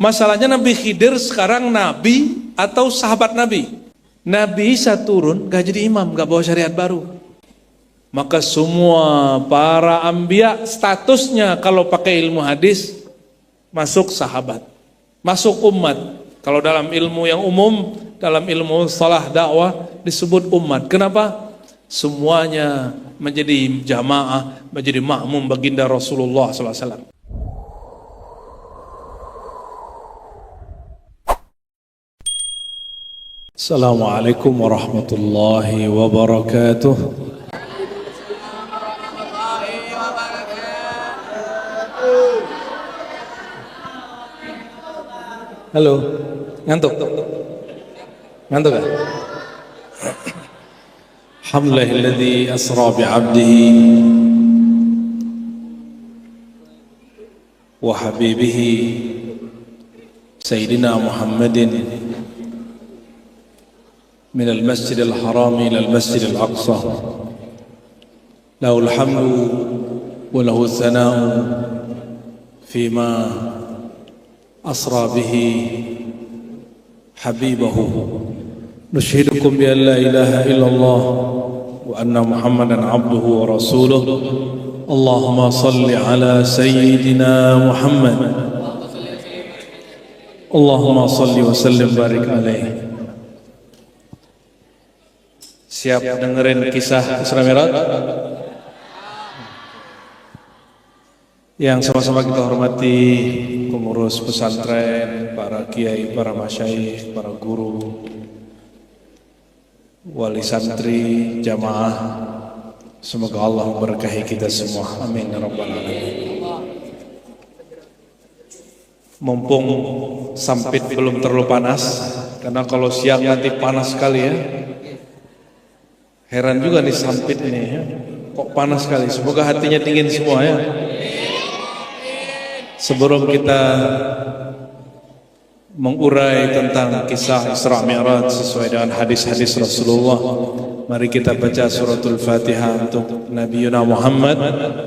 Masalahnya Nabi Khidir sekarang nabi atau sahabat Nabi? Nabi Isa turun gak jadi imam, gak bawa syariat baru. Maka semua para anbiya statusnya kalau pakai ilmu hadis masuk sahabat, masuk umat. Kalau dalam ilmu yang umum, dalam ilmu salah dakwah disebut umat. Kenapa? Semuanya menjadi jamaah, menjadi makmum baginda Rasulullah SAW. Assalamualaikum warahmatullahi wabarakatuh. Halo, ngantuk? Ngantuk gak? Alhamdulillahilladzi asra bi'abdihi wa habibihi Sayyidina Muhammadin من المسجد الحرام إلى المسجد الأقصى له الحمد وله الثناء فيما أسرى به حبيبه نشهدكم بأن لا إله إلا الله وأن محمدا عبده ورسوله اللهم صل على سيدنا محمد اللهم صل وسلم وبارك عليه. Siap dengerin kisah Isra Mi'raj? Yang sama-sama kita hormati pengurus pesantren, para kiai, para masyayikh, para guru, wali santri, jamaah. Semoga Allah memberkahi kita semua. Amin ya rabbal alamin. Mumpung sampit belum terlalu panas, karena kalau siang nanti panas sekali ya. Heran juga nih sampit ini ya. Kok panas sekali. Semoga hatinya dingin semua ya. Sebelum kita mengurai tentang kisah Isra Mi'raj sesuai dengan hadis-hadis Rasulullah, mari kita baca suratul Fatihah untuk Nabi Muhammad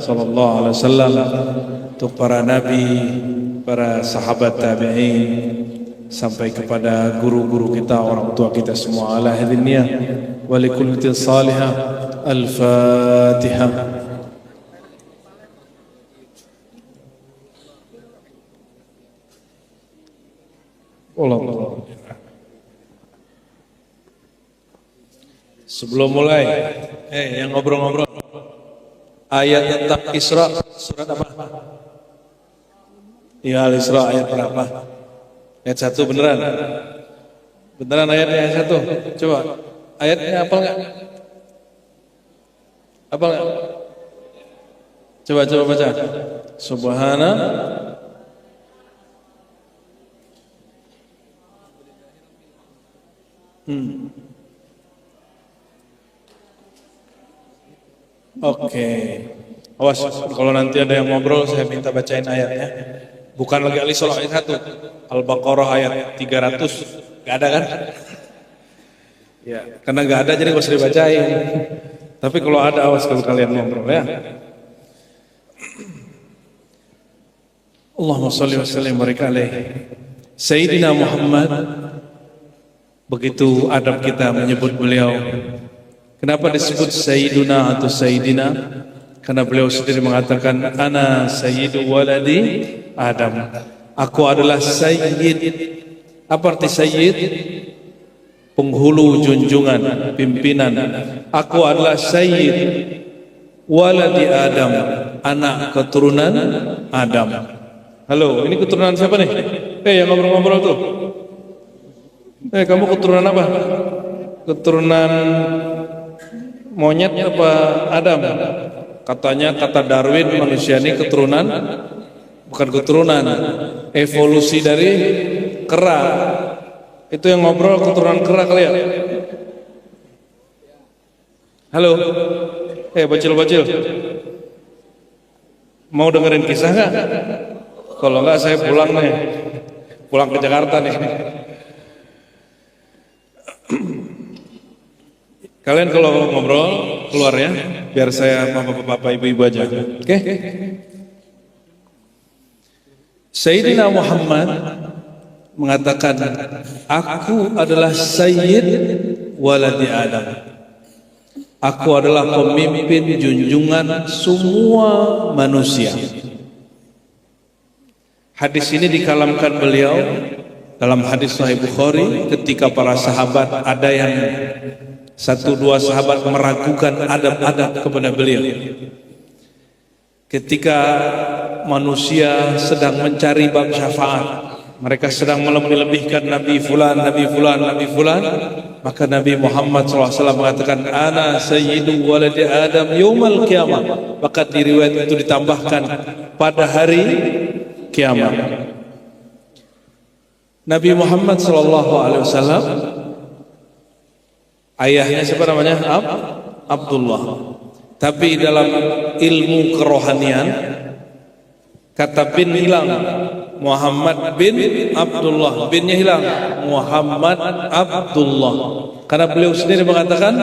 sallallahu alaihi wasallam, untuk para nabi, para sahabat tabi'in, sampai kepada guru-guru kita, orang tua kita semua. Ala hadiniyah wa likulli salihah. Al-Fatihah. Allah. Sebelum mulai, yang ngobrol-ngobrol, ayat tentang Isra, surat apa? Ya, Al-Isra ayat berapa? Ayat 1 beneran? Beneran ayatnya ayat 1? Coba, ayatnya hafal nggak? Hafal nggak? Coba baca. Subhana Oke. Awas, kalau nanti ada yang ngobrol saya minta bacain ayatnya. Bukan lagi Al-Isra ayat 1, Al-Baqarah ayat 300. Gak ada kan? Ya, karena gak ada jadi gak usah dibacain. Tapi kalau ada, awas kalau kalian ngobrol ya. Allahumma sholli wa sallim wa barik alaihi Sayyidina Muhammad. Begitu adab kita menyebut beliau. Kenapa disebut Sayyiduna atau Sayyidina? Karena beliau sendiri mengatakan, Ana sayyidu waladi Adam. Aku adalah sayyid. Apa arti sayyid? Penghulu junjungan, pimpinan. Aku adalah sayyid waladi Adam, anak keturunan Adam. Halo, ini keturunan siapa nih? Yang ngobrol-ngobrol tuh. Kamu keturunan apa? Keturunan monyet apa Adam? Katanya kata Darwin, manusia ini keturunan, bukan keturunan, evolusi dari kera. Itu yang ngobrol keturunan kera kali ya? Halo, bocil. Mau dengerin kisah nggak? Kalau nggak saya pulang nih, pulang ke Jakarta nih. Kalian kalau ngobrol keluar ya, biar saya bapak-bapak ibu-ibu aja. Oke? Sayyidina Muhammad mengatakan, aku adalah Sayyid waladi Adam. Aku adalah pemimpin junjungan semua manusia. Hadis ini dikalamkan beliau dalam hadis Sahih Bukhari ketika para sahabat, ada yang satu dua sahabat meragukan adab-adab kepada beliau. Ketika manusia sedang mencari bab syafaat, mereka sedang melebih-lebihkan Nabi Fulan, Nabi Fulan, Nabi Fulan, maka Nabi Muhammad SAW mengatakan, ana sayyidu waladi Adam yaumal qiyamah. Maka di riwayat itu ditambahkan, pada hari kiamat. Nabi Muhammad SAW, ayahnya siapa namanya? Abdullah. Tapi dalam ilmu kerohanian, kata bin hilang, Muhammad bin Abdullah, binnya hilang, Muhammad Abdullah. Karena beliau sendiri mengatakan,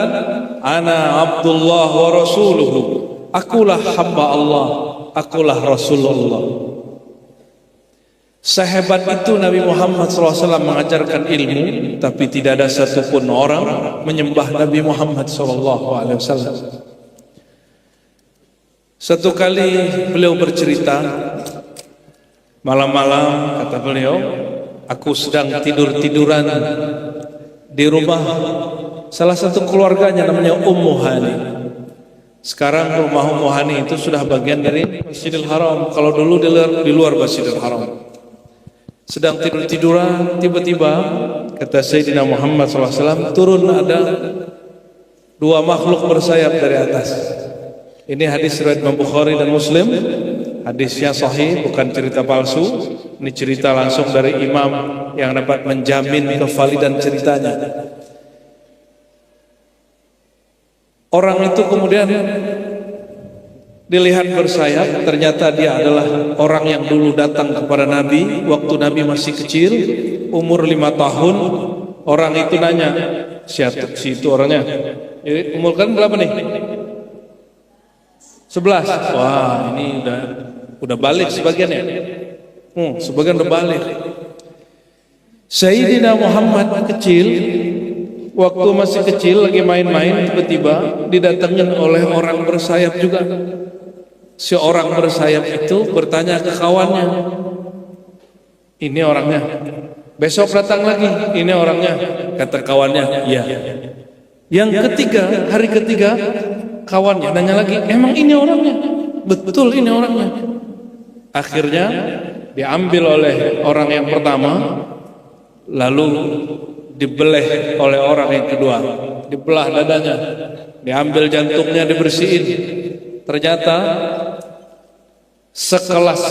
ana Abdullah wa rasuluhu, akulah hamba Allah, akulah Rasulullah. Sehebat itu Nabi Muhammad SAW mengajarkan ilmu, tapi tidak ada satupun orang menyembah Nabi Muhammad SAW. Satu kali beliau bercerita, malam-malam kata beliau, aku sedang tidur-tiduran di rumah salah satu keluarganya namanya Ummu Hani. Sekarang rumah Ummu Hani itu sudah bagian dari Masjidil Haram. Kalau dulu di luar Masjidil Haram. Sedang tidur-tiduran, tiba-tiba kata Sayyidina Muhammad SAW, turun ada dua makhluk bersayap dari atas. Ini hadis riwayat Imam Bukhari dan Muslim. Hadisnya sahih, bukan cerita palsu. Ini cerita langsung dari imam yang dapat menjamin kevalidan ceritanya. Orang itu kemudian dilihat bersayap, ternyata dia adalah orang yang dulu datang kepada Nabi waktu Nabi masih kecil, umur 5 tahun. Orang itu nanya, siapa si itu orangnya? Jadi umur kan berapa nih? 11. Wah, ini udah balik sebagian ya? Sebagian udah balik. Sayyidina Muhammad kecil, waktu masih kecil lagi main-main, tiba-tiba didatangin oleh orang bersayap juga. Si orang bersayap itu bertanya ke kawannya, ini orangnya. Besok datang lagi, ini orangnya. Kata kawannya, iya. Yang ketiga, hari ketiga, kawannya nanya lagi, emang ini orangnya? Betul ini orangnya. Akhirnya diambil oleh orang yang pertama, lalu dibeleh oleh orang yang kedua, dibelah dadanya, diambil jantungnya, dibersihin. Ternyata sekelas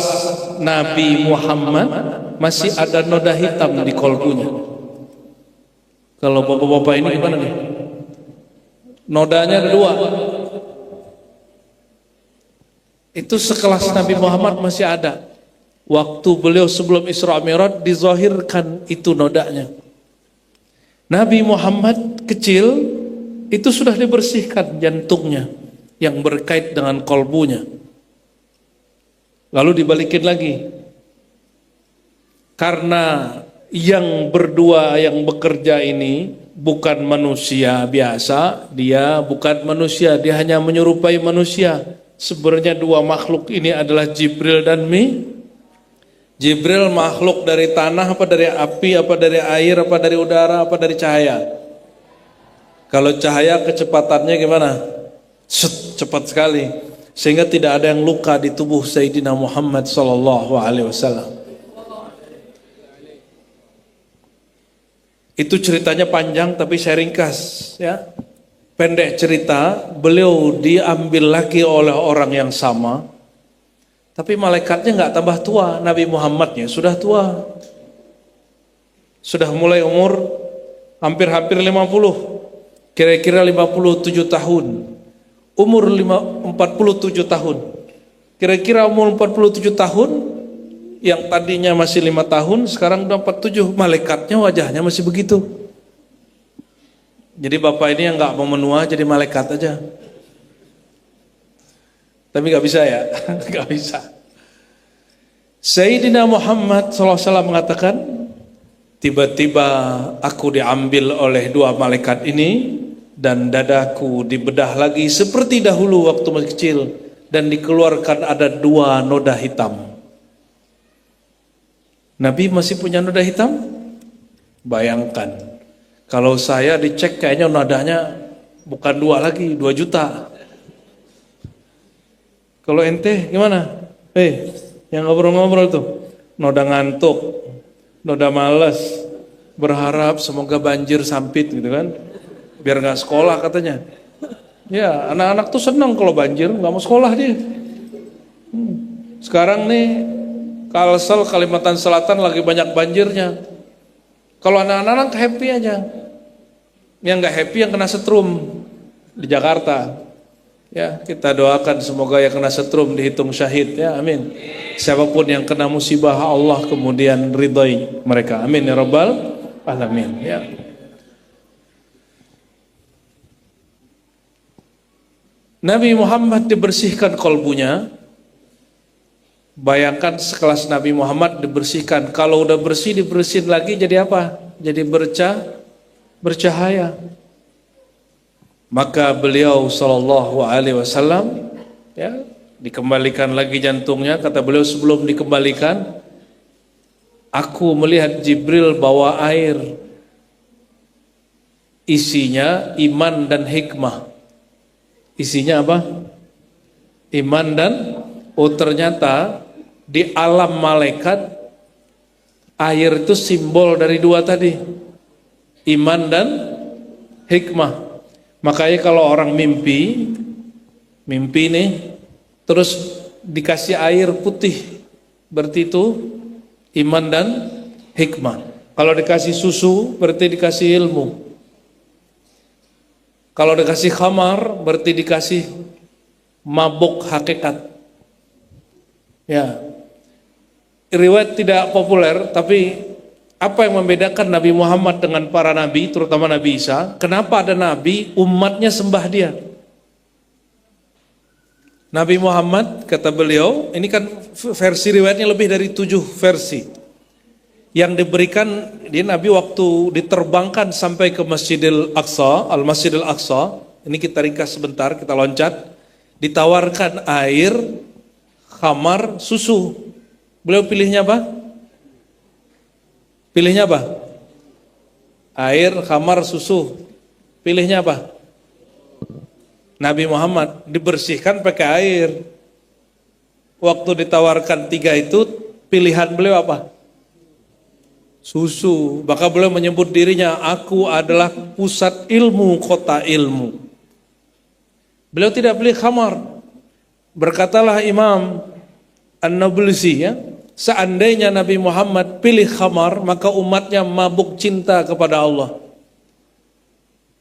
Nabi Muhammad masih ada noda hitam di kolbunya. Kalau bapak-bapak ini gimana nih? Nodanya ada 2. Itu sekelas Nabi Muhammad masih ada. Waktu beliau sebelum Isra Mi'raj dizahirkan itu nodanya. Nabi Muhammad kecil itu sudah dibersihkan jantungnya yang berkait dengan kolbunya. Lalu dibalikin lagi. Karena yang berdua yang bekerja ini bukan manusia biasa, dia bukan manusia, dia hanya menyerupai manusia. Sebenarnya 2 makhluk ini adalah Jibril dan Jibril makhluk dari tanah, apa dari api, apa dari air, apa dari udara, apa dari cahaya. Kalau cahaya kecepatannya gimana? Cepat sekali, sehingga tidak ada yang luka di tubuh Sayyidina Muhammad SAW. Itu ceritanya panjang, tapi saya ringkas ya. Pendek cerita, beliau diambil lagi oleh orang yang sama, tapi malaikatnya nggak tambah tua. Nabi Muhammadnya sudah tua, sudah mulai umur hampir 50, kira-kira 57 tahun. Umur 47 tahun. Kira-kira umur 47 tahun, yang tadinya masih 5 tahun, sekarang udah 47. Malaikatnya wajahnya masih begitu. Jadi bapak ini yang nggak mau menua jadi malaikat aja. Tapi nggak bisa ya, nggak bisa. Sayyidina Muhammad SAW mengatakan, Tiba-tiba aku diambil oleh dua malaikat ini dan dadaku dibedah lagi seperti dahulu waktu masih kecil dan dikeluarkan ada dua noda hitam. Nabi masih punya noda hitam? Bayangkan, kalau saya dicek kayaknya nodanya bukan 2 lagi, 2 juta. Kalau ente gimana? Yang ngobrol-ngobrol tuh, noda ngantuk, noda malas, berharap semoga banjir sampit gitu kan, biar nggak sekolah katanya. Ya, anak-anak tuh senang kalau banjir, nggak mau sekolah dia. Sekarang nih, Kalsel Kalimantan Selatan lagi banyak banjirnya. Kalau anak-anak happy aja. Yang nggak happy yang kena setrum di Jakarta. Ya, kita doakan semoga yang kena setrum dihitung syahid ya, amin. Siapapun yang kena musibah Allah kemudian ridhoi mereka. Amin ya rabbal alamin ya. Nabi Muhammad dibersihkan kolbunya. Bayangkan sekelas Nabi Muhammad dibersihkan. Kalau udah bersih dibersihin lagi jadi apa? Jadi bercahaya. Maka beliau sallallahu alaihi wasallam ya, dikembalikan lagi jantungnya. Kata beliau sebelum dikembalikan, aku melihat Jibril bawa air. Isinya iman dan hikmah. Isinya apa? Iman dan ternyata di alam malaikat air itu simbol dari 2 tadi, iman dan hikmah. Makanya kalau orang mimpi nih terus dikasih air putih, berarti itu iman dan hikmah. Kalau dikasih susu berarti dikasih ilmu. Kalau dikasih khamar berarti dikasih mabuk hakikat. Ya, riwayat tidak populer, tapi apa yang membedakan Nabi Muhammad dengan para nabi, terutama Nabi Isa? Kenapa ada nabi umatnya sembah dia? Nabi Muhammad, kata beliau, ini kan versi riwayatnya lebih dari 7 versi yang diberikan. Dia Nabi waktu diterbangkan sampai ke Masjidil Aqsa, Al-Masjidil Aqsa, ini kita ringkas sebentar, kita loncat, ditawarkan air, khamar, susu. Beliau pilihnya apa? Pilihnya apa? Air, khamar, susu. Pilihnya apa? Nabi Muhammad dibersihkan pakai air. Waktu ditawarkan 3 itu, pilihan beliau apa? Susu. Maka beliau menyebut dirinya, aku adalah pusat ilmu, kota ilmu. Beliau tidak pilih khamar. Berkatalah Imam An-Nablusi ya, seandainya Nabi Muhammad pilih khamar, maka umatnya mabuk cinta kepada Allah.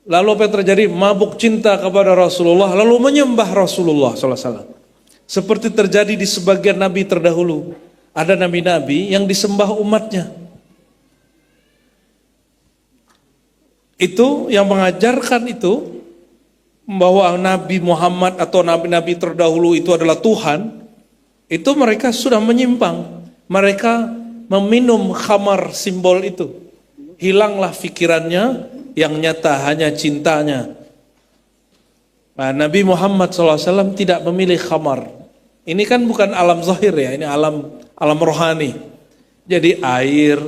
Lalu apa yang terjadi? Mabuk cinta kepada Rasulullah, lalu menyembah Rasulullah SAW. Seperti terjadi di sebagian nabi terdahulu. Ada nabi-nabi yang disembah umatnya. Itu yang mengajarkan itu, bahwa Nabi Muhammad atau nabi-nabi terdahulu itu adalah Tuhan, itu mereka sudah menyimpang. Mereka meminum khamar simbol itu. Hilanglah pikirannya, yang nyata hanya cintanya. Nah, Nabi Muhammad SAW tidak memilih khamar. Ini kan bukan alam zahir ya, ini alam rohani. Jadi air,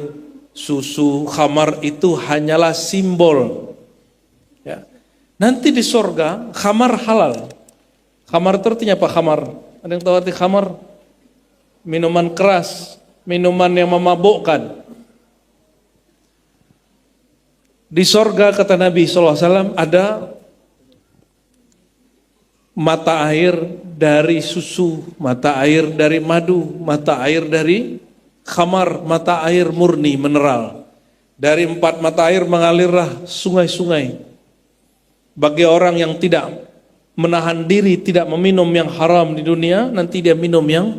susu, khamar itu hanyalah simbol. Ya. Nanti di sorga khamar halal. Khamar itu artinya apa khamar? Ada yang tahu arti khamar? Minuman keras, minuman yang memabukkan. Di sorga kata Nabi SAW ada mata air dari susu, mata air dari madu, mata air dari khamar, mata air murni mineral. Dari 4 mata air mengalirlah sungai-sungai. Bagi orang yang tidak menahan diri, tidak meminum yang haram di dunia, nanti dia minum yang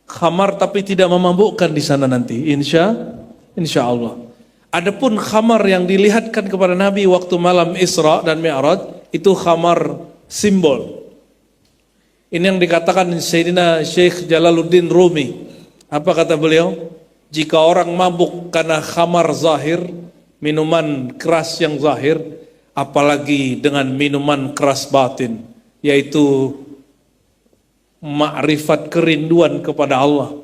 khamar tapi tidak memabukkan di sana nanti. Insya Allah. Adapun khamar yang dilihatkan kepada Nabi waktu malam Isra dan Mi'raj itu khamar simbol. Ini yang dikatakan Sayyidina Syekh Jalaluddin Rumi. Apa kata beliau? Jika orang mabuk karena khamar zahir, minuman keras yang zahir, apalagi dengan minuman keras batin, yaitu ma'rifat kerinduan kepada Allah.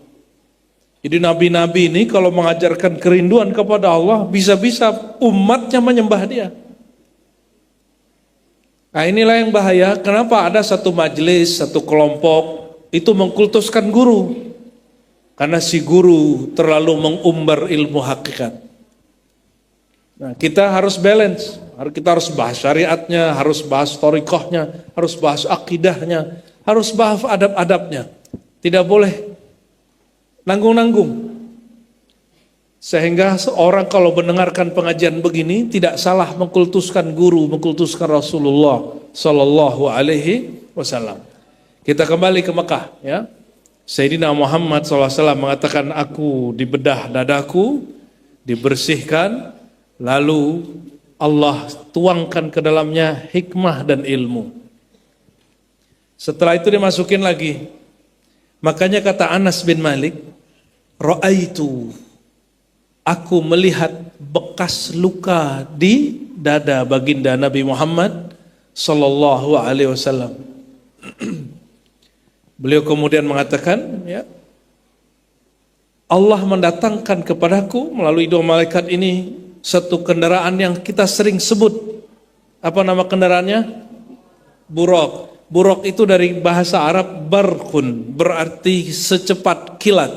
Jadi nabi-nabi ini kalau mengajarkan kerinduan kepada Allah, bisa-bisa umatnya menyembah dia. Nah inilah yang bahaya. Kenapa ada satu majelis, satu kelompok itu mengkultuskan guru? Karena si guru terlalu mengumbar ilmu hakikat. Nah, kita harus balance. Kita harus bahas syariatnya, harus bahas thariqahnya, harus bahas akidahnya, harus bahas adab-adabnya. Tidak boleh nanggung-nanggung. Sehingga seorang kalau mendengarkan pengajian begini tidak salah mengkultuskan guru, mengkultuskan Rasulullah sallallahu alaihi wasallam. Kita kembali ke Mekah, ya. Sayyidina Muhammad SAW mengatakan, aku dibedah dadaku, dibersihkan, lalu Allah tuangkan ke dalamnya hikmah dan ilmu. Setelah itu dimasukin lagi. Makanya kata Anas bin Malik, ra'aitu, aku melihat bekas luka di dada baginda Nabi Muhammad sallallahu alaihi wasallam. Beliau kemudian mengatakan, ya, Allah mendatangkan kepadaku melalui dua malaikat ini satu kendaraan yang kita sering sebut. Apa nama kendaraannya? Buraq. Buraq itu dari bahasa Arab barqun, berarti secepat kilat.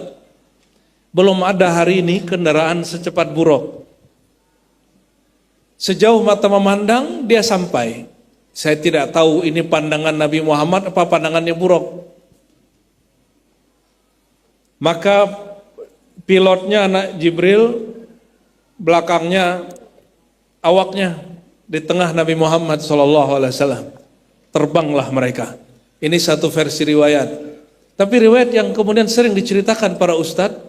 Belum ada hari ini kendaraan secepat buraq. Sejauh mata memandang dia sampai. Saya tidak tahu ini pandangan Nabi Muhammad apa pandangannya buraq. Maka pilotnya anak Jibril, belakangnya awaknya, di tengah Nabi Muhammad SAW. Terbanglah mereka. Ini satu versi riwayat. Tapi riwayat yang kemudian sering diceritakan para ustadz,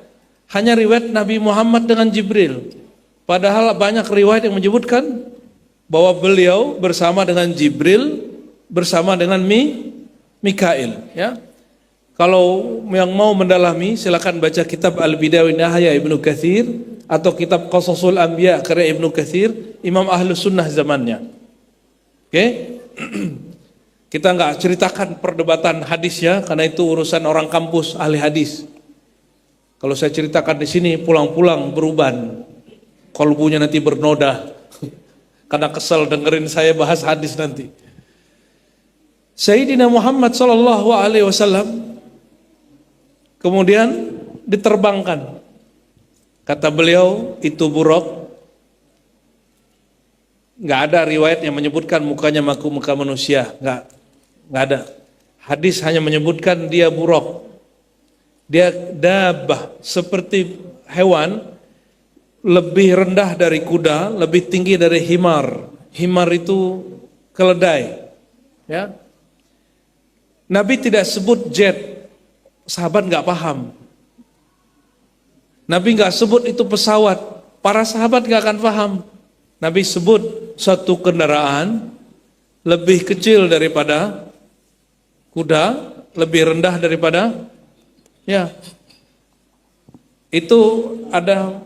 hanya riwayat Nabi Muhammad dengan Jibril. Padahal banyak riwayat yang menyebutkan bahwa beliau bersama dengan Jibril, bersama dengan Mikail, ya. Kalau yang mau mendalami silakan baca kitab Al-Bidayah wa Nihayah Ibnu Katsir atau kitab Qasasul Anbiya karya Ibnu Katsir, Imam Ahlus Sunnah zamannya. Oke? Kita enggak ceritakan perdebatan hadis ya, karena itu urusan orang kampus ahli hadis. Kalau saya ceritakan di sini pulang-pulang beruban. Kolbunya nanti bernoda. Karena kesel dengerin saya bahas hadis nanti. Sayyidina Muhammad sallallahu alaihi wasallam kemudian diterbangkan. Kata beliau, itu buraq. Enggak ada riwayat yang menyebutkan mukanya muka manusia, enggak ada. Hadis hanya menyebutkan dia buraq. Dia dabah, seperti hewan, lebih rendah dari kuda, lebih tinggi dari himar. Himar itu keledai. Ya. Nabi tidak sebut jet. Sahabat nggak paham. Nabi nggak sebut itu pesawat. Para sahabat nggak akan paham. Nabi sebut satu kendaraan lebih kecil daripada kuda, lebih rendah daripada, ya. Itu ada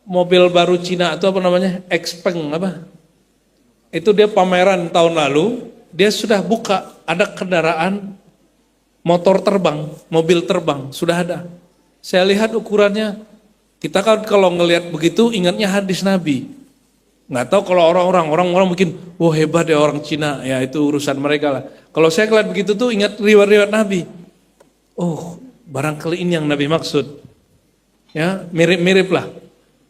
mobil baru Cina atau apa namanya, Xpeng apa? Itu dia pameran tahun lalu, dia sudah buka ada kendaraan motor terbang, mobil terbang, sudah ada. Saya lihat ukurannya, kita kan kalau ngelihat begitu ingatnya hadis Nabi. Nggak tahu kalau orang-orang mungkin, wah hebat ya orang Cina, ya itu urusan mereka lah. Kalau saya ngeliat begitu tuh ingat riwayat Nabi. Oh, barangkali ini yang Nabi maksud. Ya, mirip-mirip lah.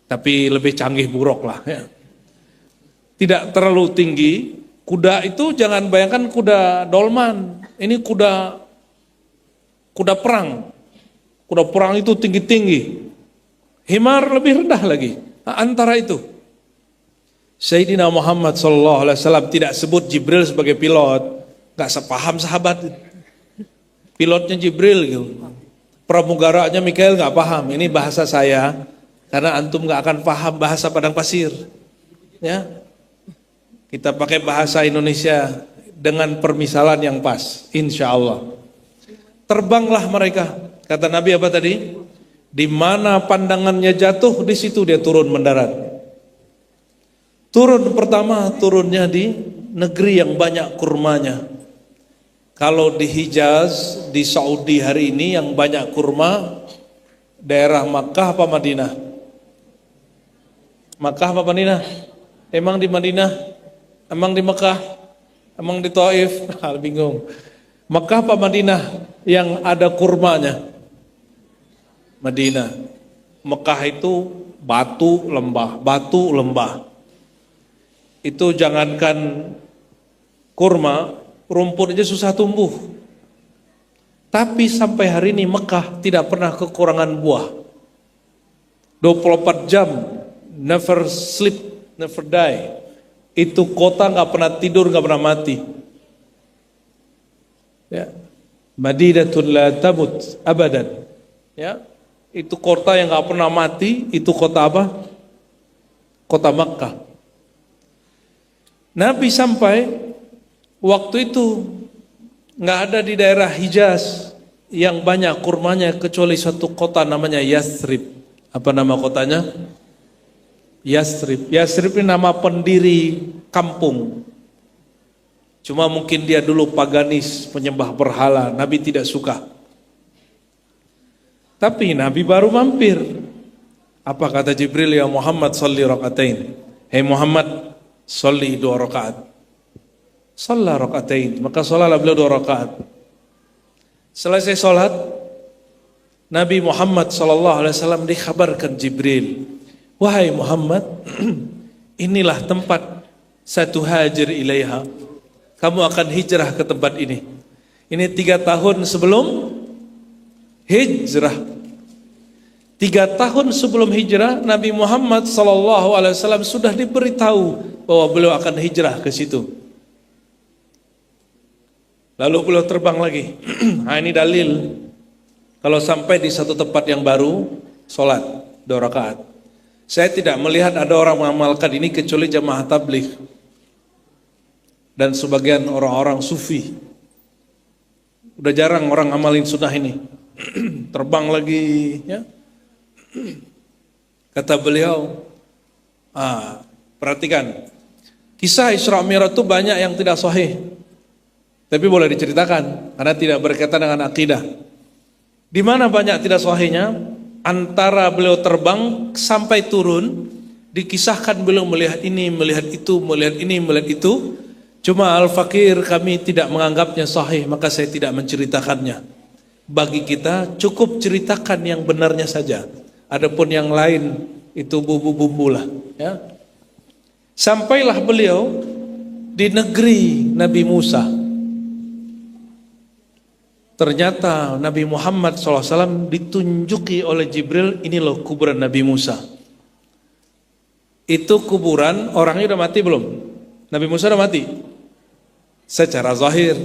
Tapi lebih canggih buraq lah, ya. Tidak terlalu tinggi. Kuda itu jangan bayangkan kuda dolman. Ini kuda perang. Kuda perang itu tinggi-tinggi. Himar lebih rendah lagi. Nah, antara itu. Sayyidina Muhammad SAW tidak sebut Jibril sebagai pilot. Gak sepaham sahabat. Pilotnya Jibril gitu. Pramugaranya Mikail gak paham. Ini bahasa saya. Karena antum gak akan paham bahasa padang pasir. Ya. Kita pakai bahasa Indonesia dengan permisalan yang pas. Insya Allah. Terbanglah mereka. Kata Nabi apa tadi? Di mana pandangannya jatuh, di situ dia turun mendarat. Turun pertama, turunnya di negeri yang banyak kurmanya. Kalau di Hijaz, di Saudi hari ini yang banyak kurma, daerah Makkah apa Madinah? Makkah apa Madinah? Emang di Madinah? Emang di Makkah? Emang di Taif? Bingung. Makkah apa Madinah yang ada kurmanya? Madinah. Mekah itu batu lembah. Itu jangankan kurma, rumput aja susah tumbuh. Tapi sampai hari ini Mekah tidak pernah kekurangan buah. 24 jam, never sleep, never die. Itu kota nggak pernah tidur, nggak pernah mati. Ya. Madinatul la tamut abadan. Ya. Itu kota yang nggak pernah mati. Itu kota apa? Kota Makkah. Nabi sampai waktu itu nggak ada di daerah Hijaz yang banyak kurmanya kecuali satu kota namanya Yathrib. Apa nama kotanya? Yathrib. Yathrib ini nama pendiri kampung. Cuma mungkin dia dulu paganis, penyembah berhala. Nabi tidak suka. Tapi Nabi baru mampir. Apa kata Jibril? Ya Muhammad, salli rakaatain. Hei Muhammad, salli 2 rakaat. Shalla rakaatain. Maka sholalah beliau 2 rakaat. Selesai sholat, Nabi Muhammad SAW dikhabarkan Jibril. Wahai Muhammad, inilah tempat satu hajir ilaiha. Kamu akan hijrah ke tempat ini. Ini 3 tahun sebelum hijrah. 3 tahun sebelum hijrah, Nabi Muhammad SAW sudah diberitahu bahwa beliau akan hijrah ke situ. Lalu beliau terbang lagi. Nah, ini dalil. Kalau sampai di satu tempat yang baru, sholat 2 rakaat. Saya tidak melihat ada orang mengamalkan ini kecuali jamaah tabligh dan sebagian orang-orang sufi. Udah jarang orang amalin sunnah ini. Terbang lagi, ya. Kata beliau, perhatikan, kisah Isra Mi'raj itu banyak yang tidak sahih, tapi boleh diceritakan karena tidak berkaitan dengan akidah. Di mana banyak tidak sahihnya? Antara beliau terbang sampai turun, dikisahkan beliau melihat ini, melihat itu, melihat ini, melihat itu. Cuma Al-Fakir kami tidak menganggapnya sahih, maka saya tidak menceritakannya. Bagi kita cukup ceritakan yang benarnya saja. Adapun yang lain itu bumbu-bumbu lah. Ya. Sampailah beliau di negeri Nabi Musa. Ternyata Nabi Muhammad SAW ditunjuki oleh Jibril, ini loh kuburan Nabi Musa. Itu kuburan, orangnya udah mati belum? Nabi Musa udah mati? Secara zahir,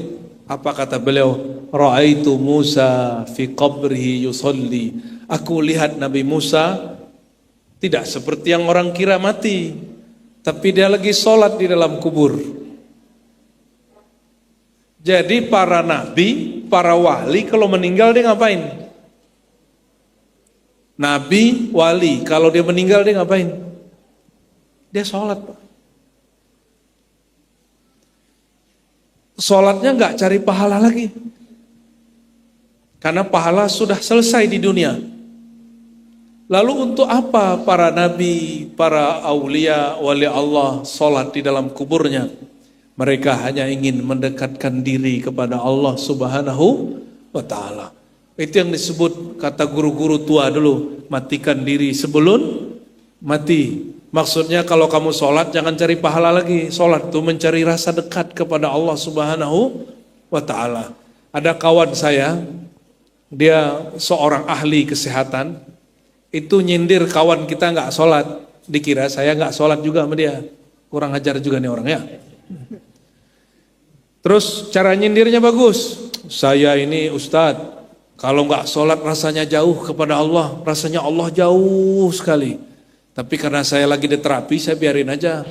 apa kata beliau? Ra'aitu Musa fi qabrihi yusalli. Aku lihat Nabi Musa tidak seperti yang orang kira mati, tapi dia lagi sholat di dalam kubur. Jadi para nabi, para wali kalau meninggal dia ngapain? Nabi, wali, kalau dia meninggal dia ngapain? Dia sholat, Pak. Sholatnya nggak cari pahala lagi, karena pahala sudah selesai di dunia. Lalu untuk apa para nabi, para aulia, wali Allah sholat di dalam kuburnya? Mereka hanya ingin mendekatkan diri kepada Allah Subhanahu wa ta'ala. Itu yang disebut kata guru-guru tua dulu, matikan diri sebelum mati. Maksudnya kalau kamu sholat jangan cari pahala lagi. Sholat itu mencari rasa dekat kepada Allah Subhanahu wa ta'ala. Ada kawan saya, dia seorang ahli kesehatan, itu nyindir kawan kita nggak sholat, dikira saya nggak sholat juga sama dia. Kurang ajar juga nih orangnya. Terus cara nyindirnya bagus. Saya ini Ustadz, kalau nggak sholat rasanya jauh kepada Allah, rasanya Allah jauh sekali. Tapi karena saya lagi di terapi, saya biarin aja.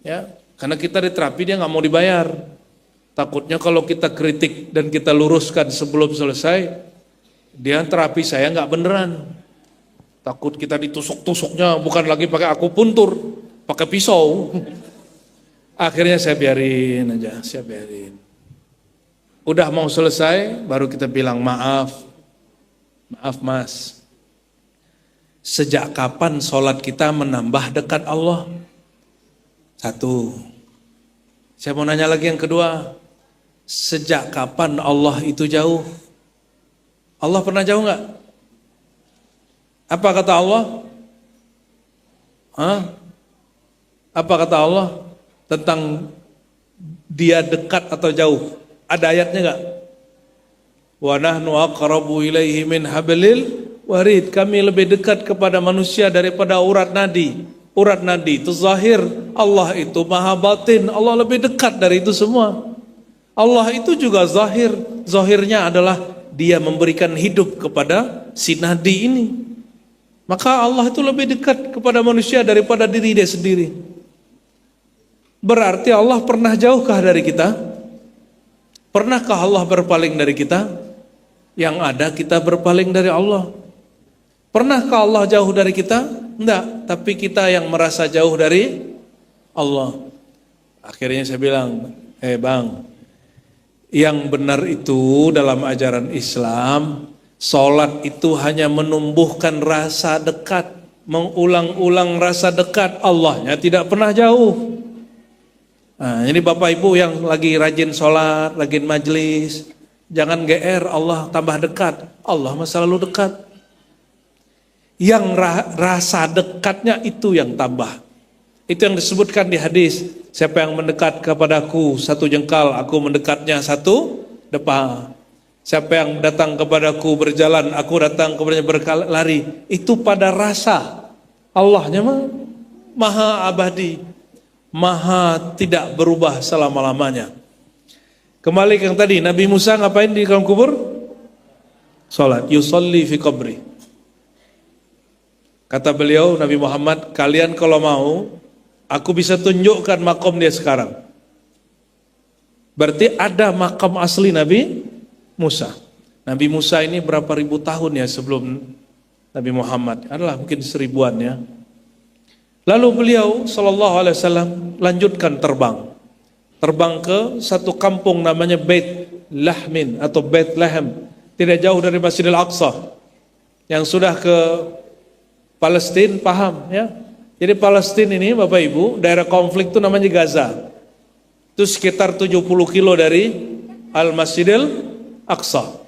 Ya, karena kita di terapi dia nggak mau dibayar. Takutnya kalau kita kritik dan kita luruskan sebelum selesai, dia terapi saya nggak beneran. Takut kita ditusuk-tusuknya, bukan lagi pakai akupuntur, pakai pisau. Akhirnya saya biarin aja, saya biarin. Udah mau selesai, baru kita bilang maaf mas. Sejak kapan sholat kita menambah dekat Allah? Satu. Saya mau nanya lagi yang kedua. Sejak kapan Allah itu jauh? Allah pernah jauh nggak? Apa kata Allah? Apa kata Allah tentang dia dekat atau jauh? Ada ayatnya nggak? Wa nahnu aqrabu ilaihi min hablil warid. Kami lebih dekat kepada manusia daripada urat nadi. Urat nadi itu zahir, Allah itu maha batin. Allah lebih dekat dari itu semua. Allah itu juga zahir. Zahirnya adalah dia memberikan hidup kepada si nadi ini. Maka Allah itu lebih dekat kepada manusia daripada diri dia sendiri. Berarti Allah pernah jauhkah dari kita? Pernahkah Allah berpaling dari kita? Yang ada kita berpaling dari Allah. Pernahkah Allah jauh dari kita? Enggak, tapi kita yang merasa jauh dari Allah. Akhirnya saya bilang, bang, yang benar itu dalam ajaran Islam, sholat itu hanya menumbuhkan rasa dekat, mengulang-ulang rasa dekat. Allahnya tidak pernah jauh. Nah, ini Bapak Ibu yang lagi rajin sholat, rajin majlis, jangan GR Allah tambah dekat. Allah masa lalu dekat. Yang rasa dekatnya itu yang tambah. Itu yang disebutkan di hadis. Siapa yang mendekat kepadaku satu jengkal, aku mendekatnya satu depa. Siapa yang datang kepadaku berjalan, aku datang kepadanya berlari. Itu pada rasa. Allahnya maha abadi, maha tidak berubah selama-lamanya. Kembali ke yang tadi, Nabi Musa ngapain di dalam kubur? Salat, yusalli fi qabri. Kata beliau, Nabi Muhammad, kalian kalau mau, aku bisa tunjukkan makom dia sekarang. Berarti ada makam asli Nabi Musa. Nabi Musa ini berapa ribu tahun ya sebelum Nabi Muhammad? Adalah mungkin seribuan ya. Lalu beliau SAW lanjutkan terbang. Terbang ke satu kampung namanya Beit Lahmin atau Bethlehem. Tidak jauh dari Masjidil Aqsa. Yang sudah ke Palestina paham ya. Jadi Palestina ini Bapak Ibu, daerah konflik itu namanya Gaza. Itu sekitar 70 kilo dari Al-Masjidil Aqsa.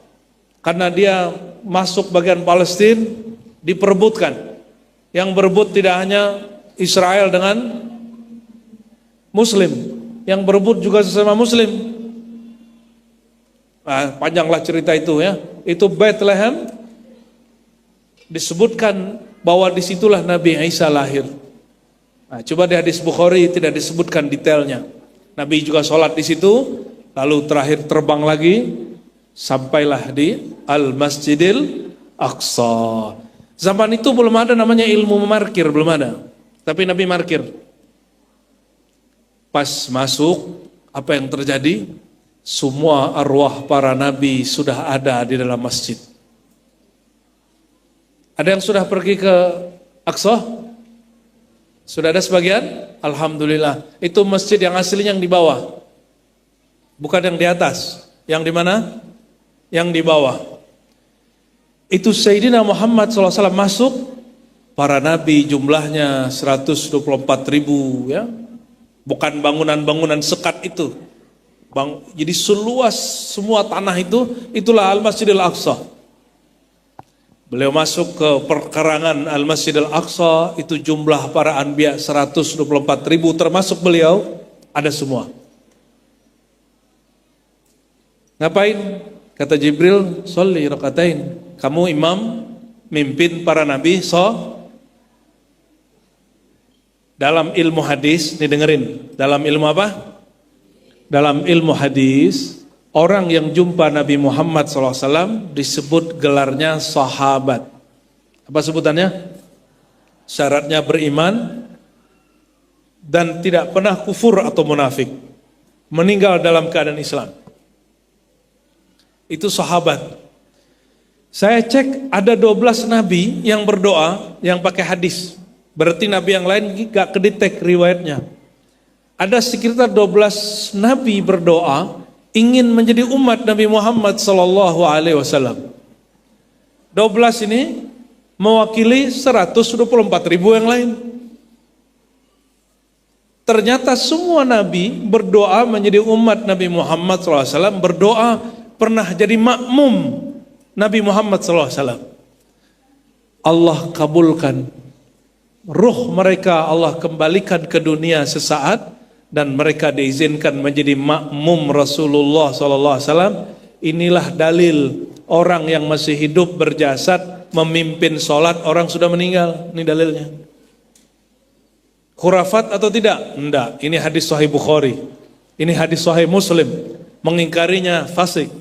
Karena dia masuk bagian Palestina, diperebutkan. Yang berebut tidak hanya Israel dengan Muslim, yang berebut juga sesama Muslim. Nah, panjanglah cerita itu ya. Itu Bethlehem, disebutkan bahwa disitulah Nabi Isa lahir. Nah, coba di hadis Bukhari tidak disebutkan detailnya. Nabi juga sholat di situ, lalu terakhir terbang lagi, sampailah di Al-Masjidil Aqsa. Zaman itu belum ada namanya ilmu memarkir, belum ada. Tapi Nabi markir. Pas masuk, apa yang terjadi? Semua arwah para nabi sudah ada di dalam masjid. Ada yang sudah pergi ke Aqsa? Sudah ada sebagian? Alhamdulillah. Itu masjid yang aslinya yang di bawah. Bukan yang di atas. Yang di mana? Yang di bawah. Itu Sayyidina Muhammad SAW masuk. Para nabi jumlahnya 124.000 ya. Bukan bangunan-bangunan sekat itu. Jadi seluas semua tanah itu, itulah Al-Masjidil Aqsa. Beliau masuk ke perkarangan Al-Masjidil Aqsa, itu jumlah para anbiya 124.000, termasuk beliau, ada semua. Ngapain? Kata Jibril, sholli rakatain. Kamu imam, mimpin para nabi, dalam ilmu hadis, nih dengerin, dalam ilmu apa? Dalam ilmu hadis, orang yang jumpa Nabi Muhammad SAW disebut gelarnya sahabat. Apa sebutannya? Syaratnya beriman dan tidak pernah kufur atau munafik. Meninggal dalam keadaan Islam. Itu sahabat. Saya cek ada 12 nabi yang berdoa yang pakai hadis. Berarti nabi yang lain gak kedetek riwayatnya. Ada sekitar 12 nabi berdoa ingin menjadi umat Nabi Muhammad sallallahu alaihi wasallam. 12 ini mewakili 124.000 yang lain. Ternyata semua nabi berdoa menjadi umat Nabi Muhammad sallallahu alaihi wasallam, berdoa pernah jadi makmum Nabi Muhammad SAW. Allah kabulkan ruh mereka, Allah kembalikan ke dunia sesaat dan mereka diizinkan menjadi makmum Rasulullah SAW. Inilah dalil orang yang masih hidup berjasad memimpin sholat orang sudah meninggal. Ini dalilnya. Khurafat atau tidak? Enggak. Ini hadis Sahih Bukhari. Ini hadis Sahih Muslim. Mengingkarinya fasik.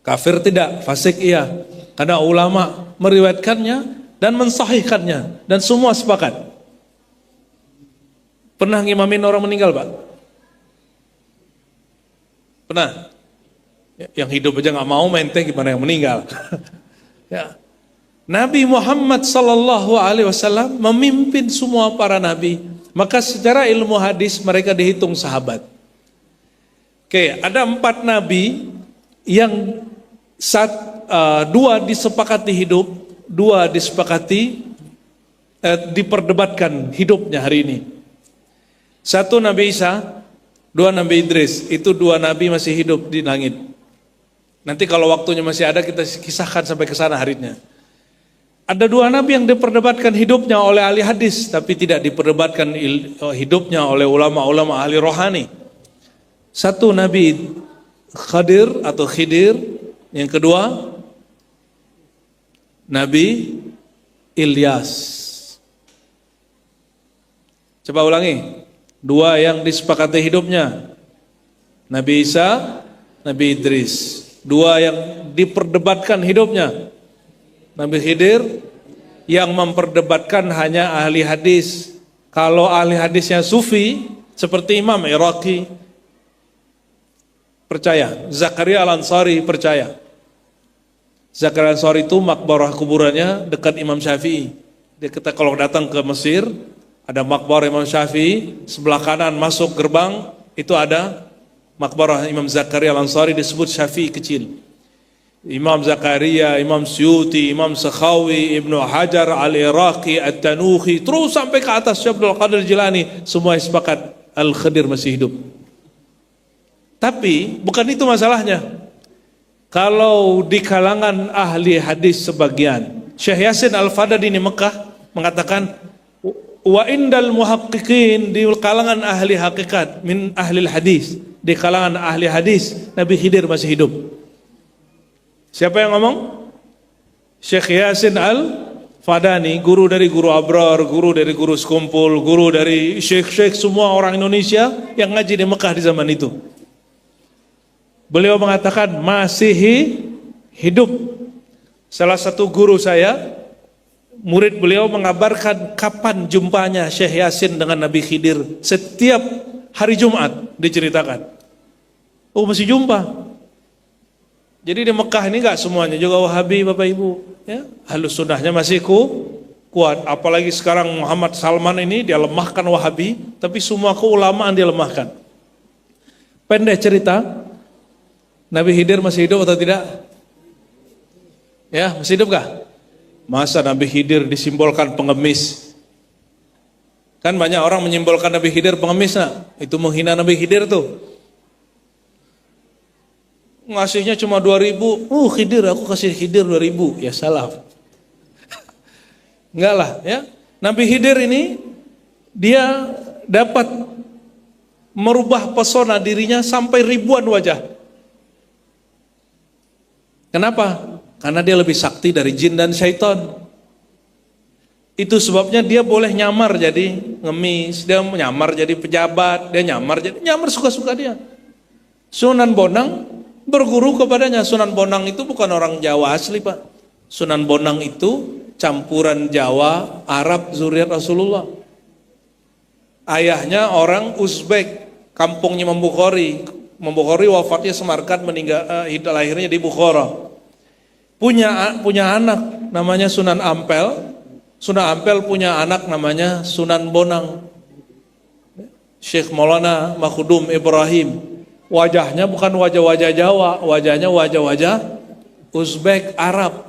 Kafir tidak, fasik iya. Karena ulama meriwayatkannya dan mensahihkannya dan semua sepakat. Pernah ngimamin orang meninggal, Pak? Pernah? Yang hidup aja nggak mau, mente gimana yang meninggal? Ya. Nabi Muhammad sallallahu alaihi wasallam memimpin semua para nabi. Maka secara ilmu hadis mereka dihitung sahabat. Oke, ada 4 nabi yang dua disepakati hidup, 2 disepakati diperdebatkan hidupnya hari ini. 1 Nabi Isa, 2 Nabi Idris. Itu 2 nabi masih hidup di langit. Nanti kalau waktunya masih ada kita kisahkan sampai ke sana harinya. Ada 2 nabi yang diperdebatkan hidupnya oleh ahli hadis, tapi tidak diperdebatkan hidupnya oleh ulama-ulama ahli rohani. 1 Nabi Khadir atau Khidir. Yang kedua, Nabi Ilyas. Coba ulangi. 2 yang disepakati hidupnya, Nabi Isa, Nabi Idris. 2 yang diperdebatkan hidupnya, Nabi Khidir. Yang memperdebatkan hanya ahli hadis. Kalau ahli hadisnya sufi, seperti Imam Iraqi, percaya. Zakaria Al-Ansari percaya. Zakaria Al-Ansari itu makbarah kuburannya dekat Imam Syafi'i. Dia kata kalau datang ke Mesir, ada makbarah Imam Syafi'i, sebelah kanan masuk gerbang, itu ada makbarah Imam Zakaria Al-Ansari, disebut Syafi'i kecil. Imam Zakaria, Imam Suyuti, Imam Sakhawi, Ibnu Hajar, Al-Iraqi, At-Tanuhi, terus sampai ke atas Syekh Abdul Qadir Jilani, semua sepakat Al-Khadir masih hidup. Tapi bukan itu masalahnya. Kalau di kalangan ahli hadis sebagian, Syekh Yasin Al-Fadadi di Mekah mengatakan, wa indal muhaqqiqin, di kalangan ahli hakikat, min ahli hadis, di kalangan ahli hadis, Nabi Khidir masih hidup. Siapa yang ngomong? Syekh Yasin Al-Fadani, guru dari guru Abrar, guru dari guru Sekumpul, guru dari syekh-syekh semua orang Indonesia yang ngaji di Mekah di zaman itu. Beliau mengatakan masih hidup. Salah satu guru saya, murid beliau mengabarkan kapan jumpanya Syekh Yasin dengan Nabi Khidir. Setiap hari Jumat diceritakan. Oh, masih jumpa. Jadi di Mekah ini gak semuanya juga Wahabi, Bapak Ibu. Ya, Ahlus Sunnahnya masih kuat. Apalagi sekarang Muhammad Salman ini dia lemahkan Wahabi, tapi semua keulamaan dia lemahkan. Pendek cerita, Nabi Khidir masih hidup atau tidak? Ya, masih hidup kah? Masa Nabi Khidir disimbolkan pengemis? Kan banyak orang menyimbolkan Nabi Khidir pengemis, nah. Itu menghina Nabi Khidir tuh. Ngasihnya cuma 2.000. Khidir, aku kasih Khidir 2.000. Ya salah. Enggak lah, ya. Nabi Khidir ini dia dapat merubah pesona dirinya sampai ribuan wajah. Kenapa? Karena dia lebih sakti dari jin dan syaitan. Itu sebabnya dia boleh nyamar jadi ngemis, dia nyamar jadi pejabat, dia nyamar suka-suka dia. Sunan Bonang berguru kepadanya. Sunan Bonang itu bukan orang Jawa asli, Pak. Sunan Bonang itu campuran Jawa, Arab, zuriat Rasulullah. Ayahnya orang Uzbek, kampungnya Imam Bukhari. Imam Bukhari wafatnya Samarkand, lahirnya di Bukhara. punya anak namanya Sunan Ampel. Sunan Ampel punya anak namanya Sunan Bonang. Syekh Maulana Makhudum Ibrahim. Wajahnya bukan wajah-wajah Jawa, wajahnya wajah-wajah Uzbek, Arab.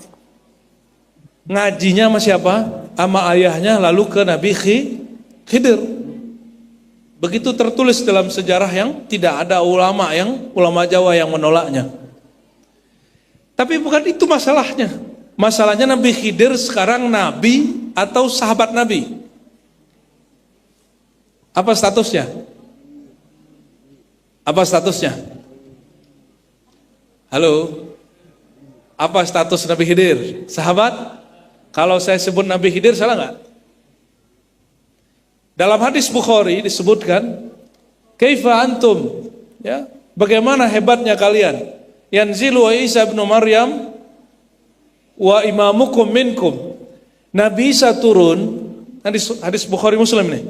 Ngajinya sama siapa? Sama ayahnya, lalu ke Nabi Khidir. Begitu tertulis dalam sejarah yang tidak ada ulama Jawa yang menolaknya. Tapi bukan itu masalahnya. Masalahnya Nabi Khidir sekarang Nabi atau sahabat Nabi? Apa statusnya? Apa statusnya? Halo? Apa status Nabi Khidir? Sahabat? Kalau saya sebut Nabi Khidir salah nggak? Dalam hadis Bukhari disebutkan, kaifa antum? Ya, bagaimana hebatnya kalian? Yanzilu Isa bin Maryam wa imamukum minkum. Nabi Isa turun, hadis Bukhari Muslim nih.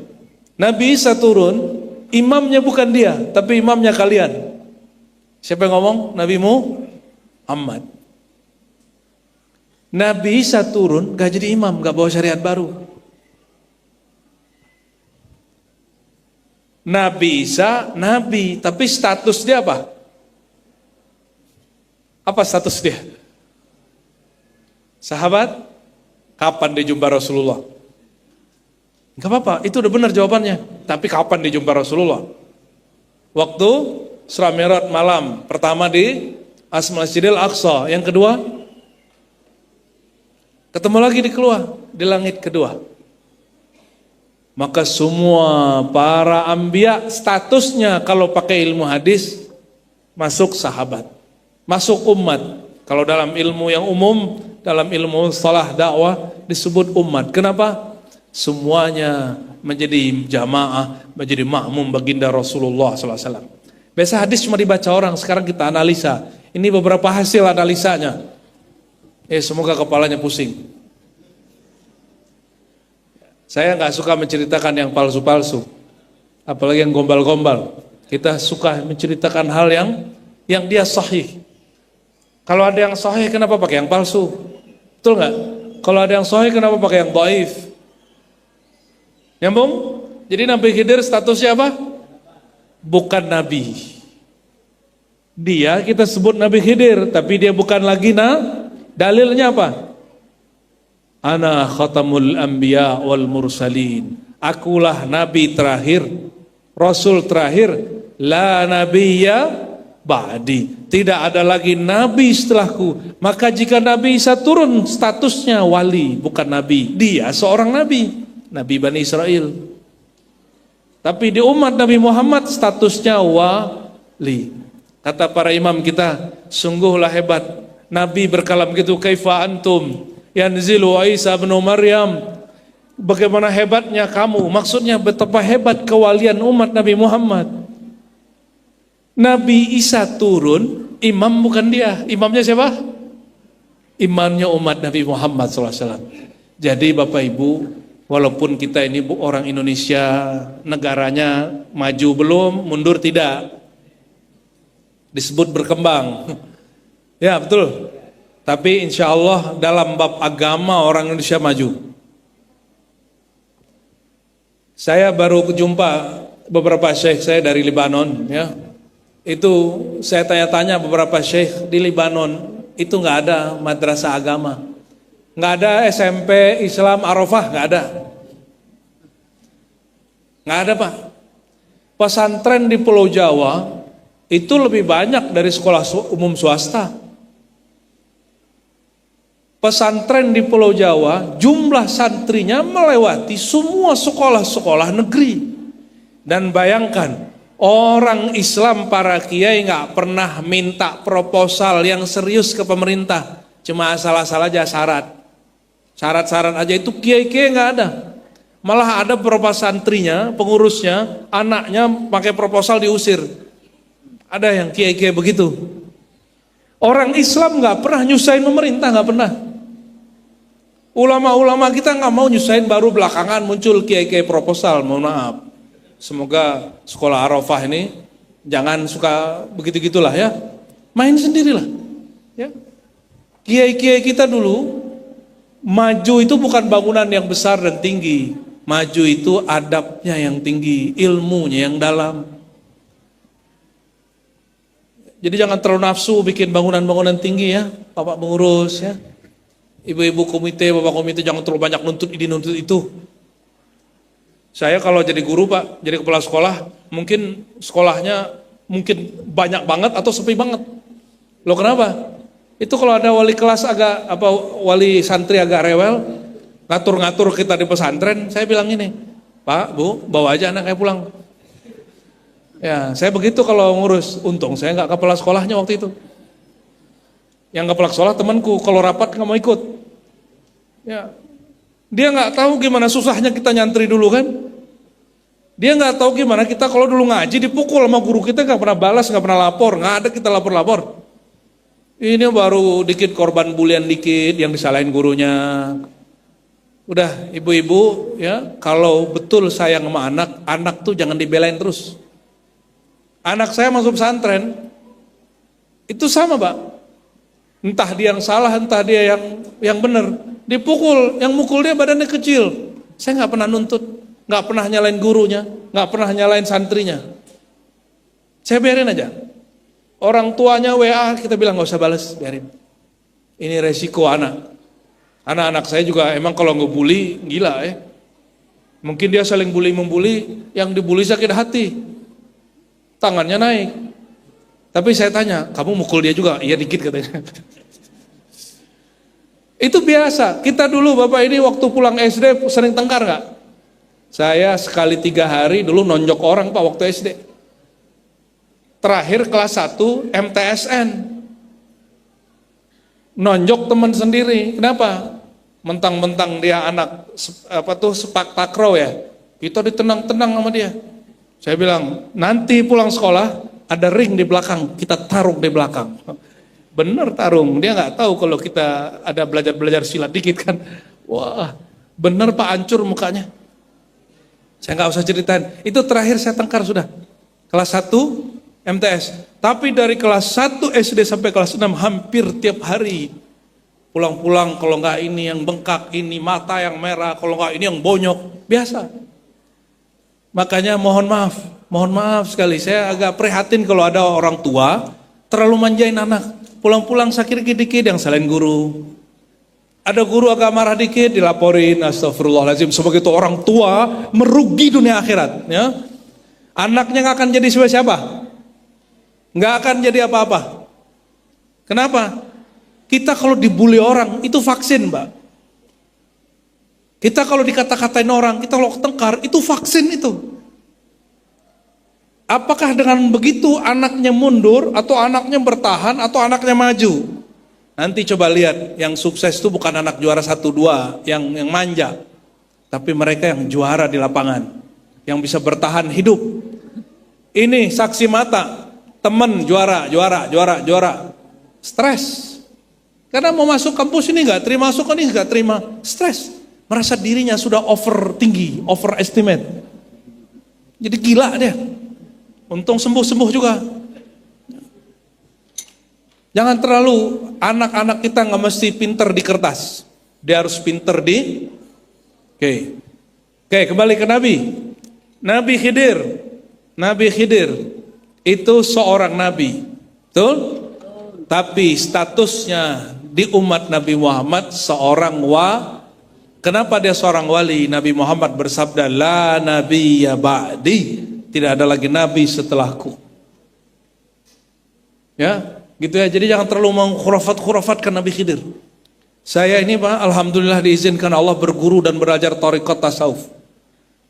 Nabi Isa turun, imamnya bukan dia, tapi imamnya kalian. Siapa yang ngomong? Nabi Muhammad. Nabi Isa turun, gak jadi imam, gak bawa syariat baru. Nabi Isa, Nabi, tapi status dia apa? Apa status dia? Sahabat? Kapan dia jumpa Rasulullah? Gak apa-apa, itu udah benar jawabannya. Tapi kapan dia jumpa Rasulullah? Waktu Isra Mi'raj malam pertama di Masjidil Aqsa. Yang kedua, ketemu lagi di langit kedua. Maka semua para anbiya statusnya kalau pakai ilmu hadis masuk sahabat, masuk umat. Kalau dalam ilmu yang umum, dalam ilmu salah dakwah disebut umat. Kenapa? Semuanya menjadi jamaah, menjadi makmum baginda Rasulullah SAW. Biasa hadis cuma dibaca orang, sekarang kita analisa. Ini beberapa hasil analisanya. Semoga kepalanya pusing. Saya nggak suka menceritakan yang palsu-palsu, apalagi yang gombal-gombal. Kita suka menceritakan hal yang dia sahih. Kalau ada yang sahih, kenapa pakai yang palsu? Betul nggak? Kalau ada yang sahih, kenapa pakai yang dhaif? Nyambung? Jadi Nabi Khidir statusnya apa? Bukan Nabi. Dia kita sebut Nabi Khidir, tapi dia bukan lagi dalilnya apa? Ana khatamul anbiya wal mursalin. Akulah Nabi terakhir, Rasul terakhir. La nabiyya ba'di. Tidak ada lagi Nabi setelahku. Maka jika Nabi Isa turun, statusnya wali, bukan Nabi. Dia seorang Nabi, Nabi Bani Israel. Tapi di umat Nabi Muhammad statusnya wali. Kata para imam kita, sungguhlah hebat. Nabi berkalam gitu, kaifa antum yanzilu Isa bin Maryam. Bagaimana hebatnya kamu? Maksudnya betapa hebat kewalian umat Nabi Muhammad. Nabi Isa turun, imam bukan dia. Imamnya siapa? Imamnya umat Nabi Muhammad SAW. Jadi Bapak Ibu, walaupun kita ini orang Indonesia, negaranya maju belum, mundur tidak, disebut berkembang. Ya betul. Tapi insya Allah dalam bab agama orang Indonesia maju. Saya baru jumpa beberapa syekh saya dari Lebanon, ya. Itu saya tanya-tanya beberapa syekh di Lebanon, itu nggak ada madrasah agama, nggak ada SMP Islam Arafah, nggak ada Pak. Pesantren di Pulau Jawa itu lebih banyak dari sekolah umum swasta. Pesantren di Pulau Jawa jumlah santrinya melewati semua sekolah-sekolah negeri. Dan bayangkan, orang Islam para kiai nggak pernah minta proposal yang serius ke pemerintah, cuma asal-asal aja syarat-syarat aja, itu kiai-kiai nggak ada. Malah ada beberapa santrinya, pengurusnya, anaknya pakai proposal diusir. Ada yang kiai-kiai begitu. Orang Islam nggak pernah nyusahin pemerintah, nggak pernah. Ulama-ulama kita nggak mau nyusahin, baru belakangan muncul kiai-kiai proposal. Mohon maaf. Semoga sekolah Arafah ini jangan suka begitu-gitulah ya. Main sendirilah. Ya. Kiai-kiai kita dulu, maju itu bukan bangunan yang besar dan tinggi. Maju itu adabnya yang tinggi, ilmunya yang dalam. Jadi jangan terlalu nafsu bikin bangunan-bangunan tinggi ya, Bapak pengurus ya. Ibu-ibu komite, Bapak komite jangan terlalu banyak nuntut ini, nuntut itu. Saya kalau jadi guru Pak, jadi kepala sekolah, mungkin sekolahnya mungkin banyak banget atau sepi banget. Loh kenapa? Itu kalau ada wali kelas wali santri agak rewel, ngatur-ngatur kita di pesantren, saya bilang ini, Pak, Bu, bawa aja anaknya pulang. Ya, saya begitu kalau ngurus. Untung saya nggak kepala sekolahnya waktu itu. Yang kepala sekolah temanku, kalau rapat nggak mau ikut. Ya, dia nggak tahu gimana susahnya kita nyantri dulu kan. Dia nggak tahu gimana kita kalau dulu ngaji dipukul sama guru kita, nggak pernah balas, nggak pernah lapor, nggak ada kita lapor-lapor. Ini baru dikit korban bulian dikit yang disalahin gurunya. Udah ibu-ibu ya, kalau betul sayang sama anak, anak tuh jangan dibelain terus. Anak saya masuk pesantren, itu sama Pak. Entah dia yang salah, entah dia yang benar. Dipukul, yang mukul dia badannya kecil. Saya nggak pernah nuntut, nggak pernah nyalain gurunya, nggak pernah nyalain santrinya. Saya biarin aja. Orang tuanya WA kita bilang nggak usah balas, biarin. Ini resiko anak. Anak-anak saya juga emang kalau ngebully gila ya. Mungkin dia saling bully membuli, yang dibully sakit hati, tangannya naik. Tapi saya tanya, kamu mukul dia juga? Iya dikit katanya. Itu biasa. Kita dulu Bapak ini waktu pulang SD sering tengkar nggak? Saya sekali 3 hari dulu nonjok orang Pak waktu SD. Terakhir kelas 1 MTSN. Nonjok teman sendiri. Kenapa? Mentang-mentang dia anak sepak takraw ya. Kita ditenang-tenang sama dia. Saya bilang, nanti pulang sekolah ada ring di belakang, kita tarung di belakang. Bener tarung, dia nggak tahu kalau kita ada belajar silat dikit kan. Wah, bener Pak, hancur mukanya. Saya nggak usah ceritain. Itu terakhir saya tengkar sudah. Kelas 1 MTS. Tapi dari kelas 1 SD sampai kelas 6 hampir tiap hari. Pulang-pulang kalau nggak ini yang bengkak, ini mata yang merah, kalau nggak ini yang bonyok. Biasa. Makanya mohon maaf sekali. Saya agak prihatin kalau ada orang tua terlalu manjain anak. Pulang-pulang sakit dikit yang salahin guru. Ada guru agak marah dikit dilaporin, astagfirullahaladzim. Sebagai itu orang tua merugi dunia akhirat. Ya. Anaknya nggak akan jadi siapa? Nggak akan jadi apa-apa. Kenapa? Kita kalau dibully orang itu vaksin Mbak. Kita kalau dikata-katain orang, kita kalau tengkar itu vaksin itu. Apakah dengan begitu anaknya mundur atau anaknya bertahan atau anaknya maju? Nanti coba lihat, yang sukses itu bukan anak juara 1-2 yang manja, tapi mereka yang juara di lapangan, yang bisa bertahan hidup. Ini saksi mata. Temen juara, stres. Karena mau masuk kampus ini nggak terima, masuk ini nggak terima, stres. Merasa dirinya sudah tinggi, overestimate. Jadi gila dia. Untung sembuh juga. Jangan terlalu, anak-anak kita nggak mesti pinter di kertas. Dia harus pinter di. Oke, kembali ke Nabi. Nabi Khidir. Itu seorang nabi, betul? Tapi statusnya di umat Nabi Muhammad seorang Kenapa dia seorang wali? Nabi Muhammad bersabda, la nabiyya ba'di, tidak ada lagi nabi setelahku. Ya, gitu ya. Jadi jangan terlalu mengkhurafat-khurafatkan Nabi Khidir. Saya ini Pak, alhamdulillah diizinkan Allah berguru dan belajar thariqat tasawuf.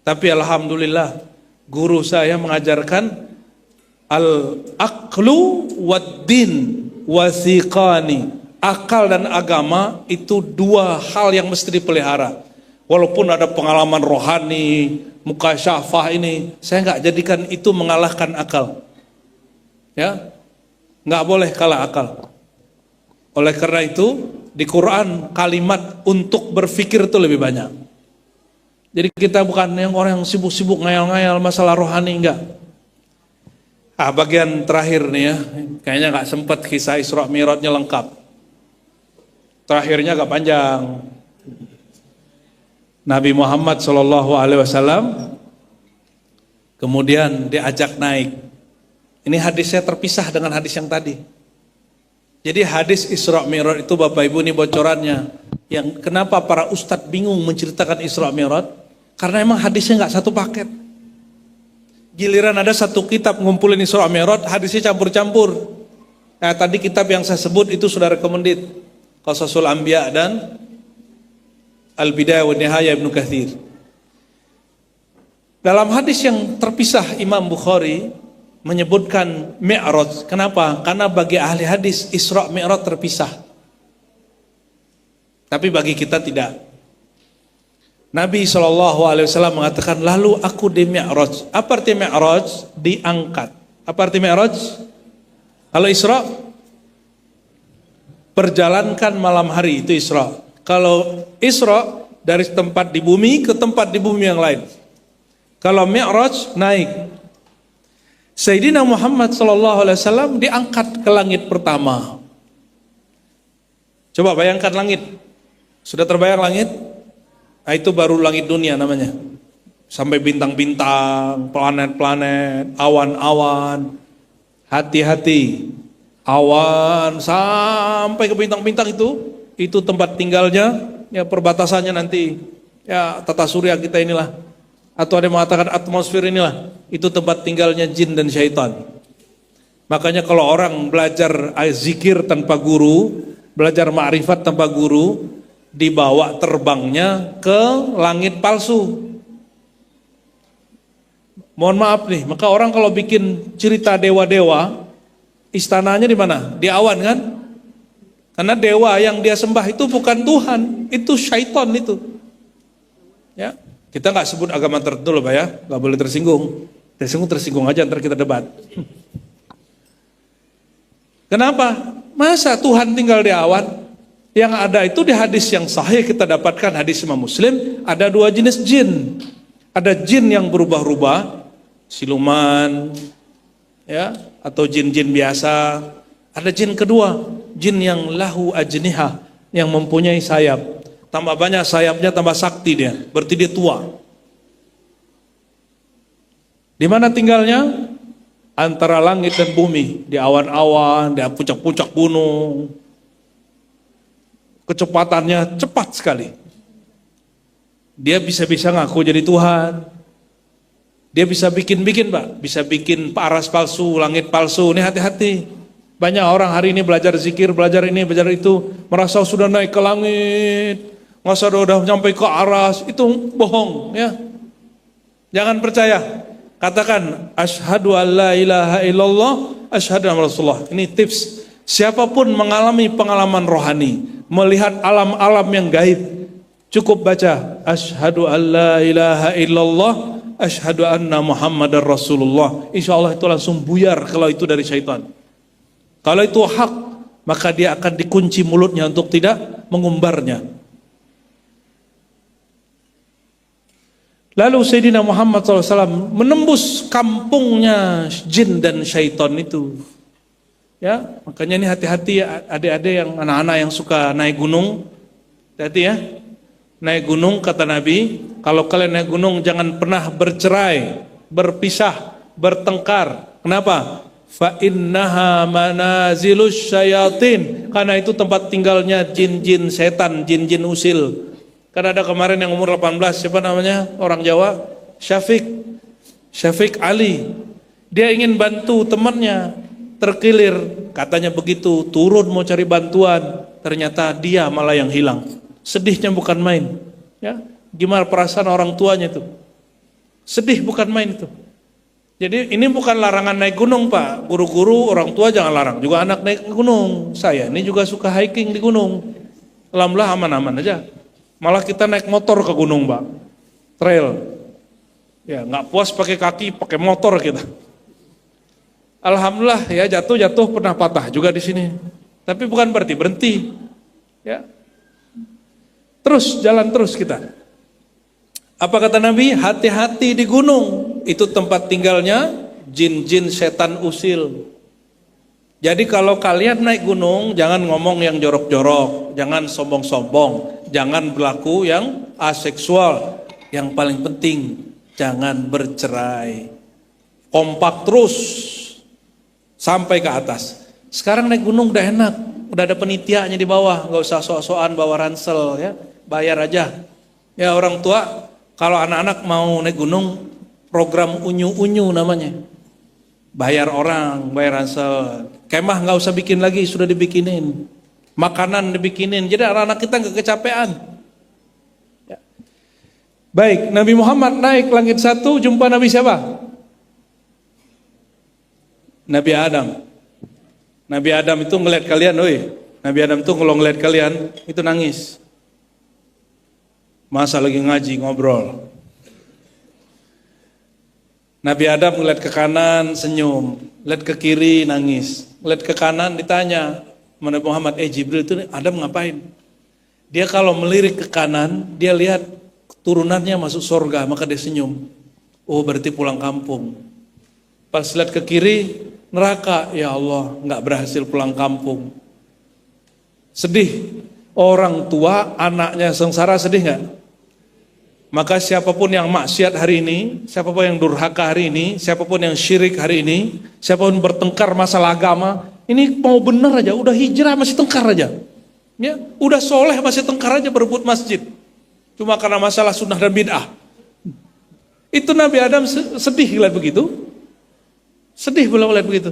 Tapi alhamdulillah guru saya mengajarkan al-aqlu wad-din wasiqani. Akal dan agama itu 2 hal yang mesti dipelihara. Walaupun ada pengalaman rohani, mukasyafah ini, saya nggak jadikan itu mengalahkan akal. Ya, nggak boleh kalah akal. Oleh karena itu di Quran kalimat untuk berpikir itu lebih banyak. Jadi kita bukan yang orang yang sibuk-sibuk ngayal-ngayal masalah rohani, enggak. Bagian terakhir nih ya, kayaknya nggak sempat kisah Isra Mi'rajnya lengkap. Terakhirnya agak panjang. Nabi Muhammad SAW kemudian diajak naik. Ini hadisnya terpisah dengan hadis yang tadi. Jadi hadis Isra Mi'raj itu Bapak Ibu ini bocorannya. Yang kenapa para ustadz bingung menceritakan Isra Mi'raj? Karena emang hadisnya nggak satu paket. Giliran ada satu kitab ngumpulin Isra Mi'raj, hadisnya campur-campur. Nah tadi kitab yang saya sebut itu sudah recommended. Qasasul Anbiya dan Al-Bidayah wa Nihayah Ibnu Katsir. Dalam hadis yang terpisah Imam Bukhari menyebutkan Mi'raj. Kenapa? Karena bagi ahli hadis Isra Mi'raj terpisah. Tapi bagi kita tidak. Nabi SAW mengatakan, lalu aku di Mi'raj. Apa arti Mi'raj? Diangkat. Apa arti Mi'raj? Kalau Isra, perjalankan malam hari, itu Isra. Kalau Isra, dari tempat di bumi ke tempat di bumi yang lain. Kalau Mi'raj, naik. Sayyidina Muhammad SAW diangkat ke langit pertama. Coba bayangkan langit. Sudah terbayang langit? Nah, itu baru langit dunia namanya. Sampai bintang-bintang, planet-planet, awan-awan. Hati-hati. Awan sampai ke bintang-bintang itu tempat tinggalnya, ya perbatasannya nanti. Ya tata surya kita inilah. Atau ada yang mengatakan atmosfer inilah, itu tempat tinggalnya jin dan syaitan. Makanya kalau orang belajar zikir tanpa guru, belajar ma'rifat tanpa guru, dibawa terbangnya ke langit palsu. Mohon maaf nih, maka orang kalau bikin cerita dewa-dewa, istananya di mana? Di awan kan? Karena dewa yang dia sembah itu bukan Tuhan, itu syaitan itu. Ya. Kita nggak sebut agama tertentu loh Pak ya, nggak boleh tersinggung. Tersinggung aja ntar kita debat. Kenapa? Masa Tuhan tinggal di awan? Yang ada itu di hadis yang sahih kita dapatkan hadis Imam Muslim, ada dua jenis jin. Ada jin yang berubah-ubah, siluman, ya, atau jin-jin biasa. Ada jin kedua, jin yang lahu ajnihah, yang mempunyai sayap. Tambah banyak sayapnya, tambah sakti dia. Berarti dia tua. Di mana tinggalnya? Antara langit dan bumi. Di awan-awan, di puncak-puncak gunung. Kecepatannya cepat sekali. Dia bisa-bisa ngaku jadi Tuhan. Dia bisa bikin-bikin Pak. Bisa bikin paras palsu, langit palsu. Ini hati-hati. Banyak orang hari ini belajar zikir, belajar ini, belajar itu. Merasa sudah naik ke langit. Masa udah sampai ke aras, itu bohong ya. Jangan percaya. Katakan asyhadu alla ilaha illallah, asyhadu anna rasulullah. Ini tips. Siapapun mengalami pengalaman rohani, melihat alam-alam yang gaib, cukup baca asyhadu alla ilaha illallah, asyhadu anna muhammadar rasulullah. Insyaallah itu langsung buyar kalau itu dari syaitan. Kalau itu hak, maka dia akan dikunci mulutnya untuk tidak mengumbarnya. Lalu Sayyidina Muhammad SAW menembus kampungnya jin dan syaitan itu. Ya, makanya ini hati-hati ya, adik-adik yang anak-anak yang suka naik gunung. Hati-hati ya. Naik gunung kata Nabi, kalau kalian naik gunung jangan pernah bercerai, berpisah, bertengkar. Kenapa? Fa innaha manazilus syayatin. Karena itu tempat tinggalnya jin-jin setan, jin-jin usil. Karena ada kemarin yang umur 18, siapa namanya? Orang Jawa, Syafiq Ali. Dia ingin bantu temannya, terkilir, katanya begitu, turun mau cari bantuan, ternyata dia malah yang hilang. Sedihnya bukan main. Ya, gimana perasaan orang tuanya itu? Sedih bukan main itu. Jadi ini bukan larangan naik gunung Pak. Guru-guru, orang tua jangan larang. Juga anak naik gunung. Saya ini juga suka hiking di gunung. Alhamdulillah aman-aman aja. Malah kita naik motor ke gunung Pak, trail. Ya nggak puas pakai kaki, pakai motor kita. Alhamdulillah ya jatuh pernah patah juga di sini. Tapi bukan berarti berhenti. Ya. Terus jalan terus kita. Apa kata Nabi? Hati-hati di gunung. Itu tempat tinggalnya jin-jin setan usil. Jadi kalau kalian naik gunung, jangan ngomong yang jorok-jorok, jangan sombong-sombong, jangan berlaku yang aseksual. Yang paling penting, jangan bercerai. Kompak terus sampai ke atas. Sekarang naik gunung udah enak, udah ada penitianya di bawah, nggak usah sok-sokan bawa ransel ya, bayar aja. Ya orang tua, kalau anak-anak mau naik gunung, program unyu-unyu namanya. Bayar orang, bayar ransel. Kemah nggak usah bikin lagi, sudah dibikinin. Makanan dibikinin, jadi anak-anak kita nggak kecapean. Ya. Baik, Nabi Muhammad naik langit satu, jumpa Nabi siapa? Nabi Adam. Nabi Adam itu ngeliat kalian, oi. Nabi Adam itu kalau ngeliat kalian, itu nangis. Masa lagi ngaji, ngobrol. Nabi Adam ngeliat ke kanan, senyum. Ngeliat ke kiri, nangis. Ngeliat ke kanan, ditanya. Nabi Muhammad, Jibril itu Adam ngapain? Dia kalau melirik ke kanan, dia lihat turunannya masuk surga, maka dia senyum. Oh berarti pulang kampung. Pas lihat ke kiri, neraka. Ya Allah, nggak berhasil pulang kampung. Sedih. Orang tua, anaknya sengsara, sedih nggak? Maka siapapun yang maksiat hari ini, siapapun yang durhaka hari ini, siapapun yang syirik hari ini, siapapun bertengkar masalah agama, ini mau benar aja, udah hijrah masih tengkar aja. Ya, udah soleh masih tengkar aja berebut masjid. Cuma karena masalah sunnah dan bid'ah. Itu Nabi Adam sedih lihat begitu. Sedih belum lihat begitu.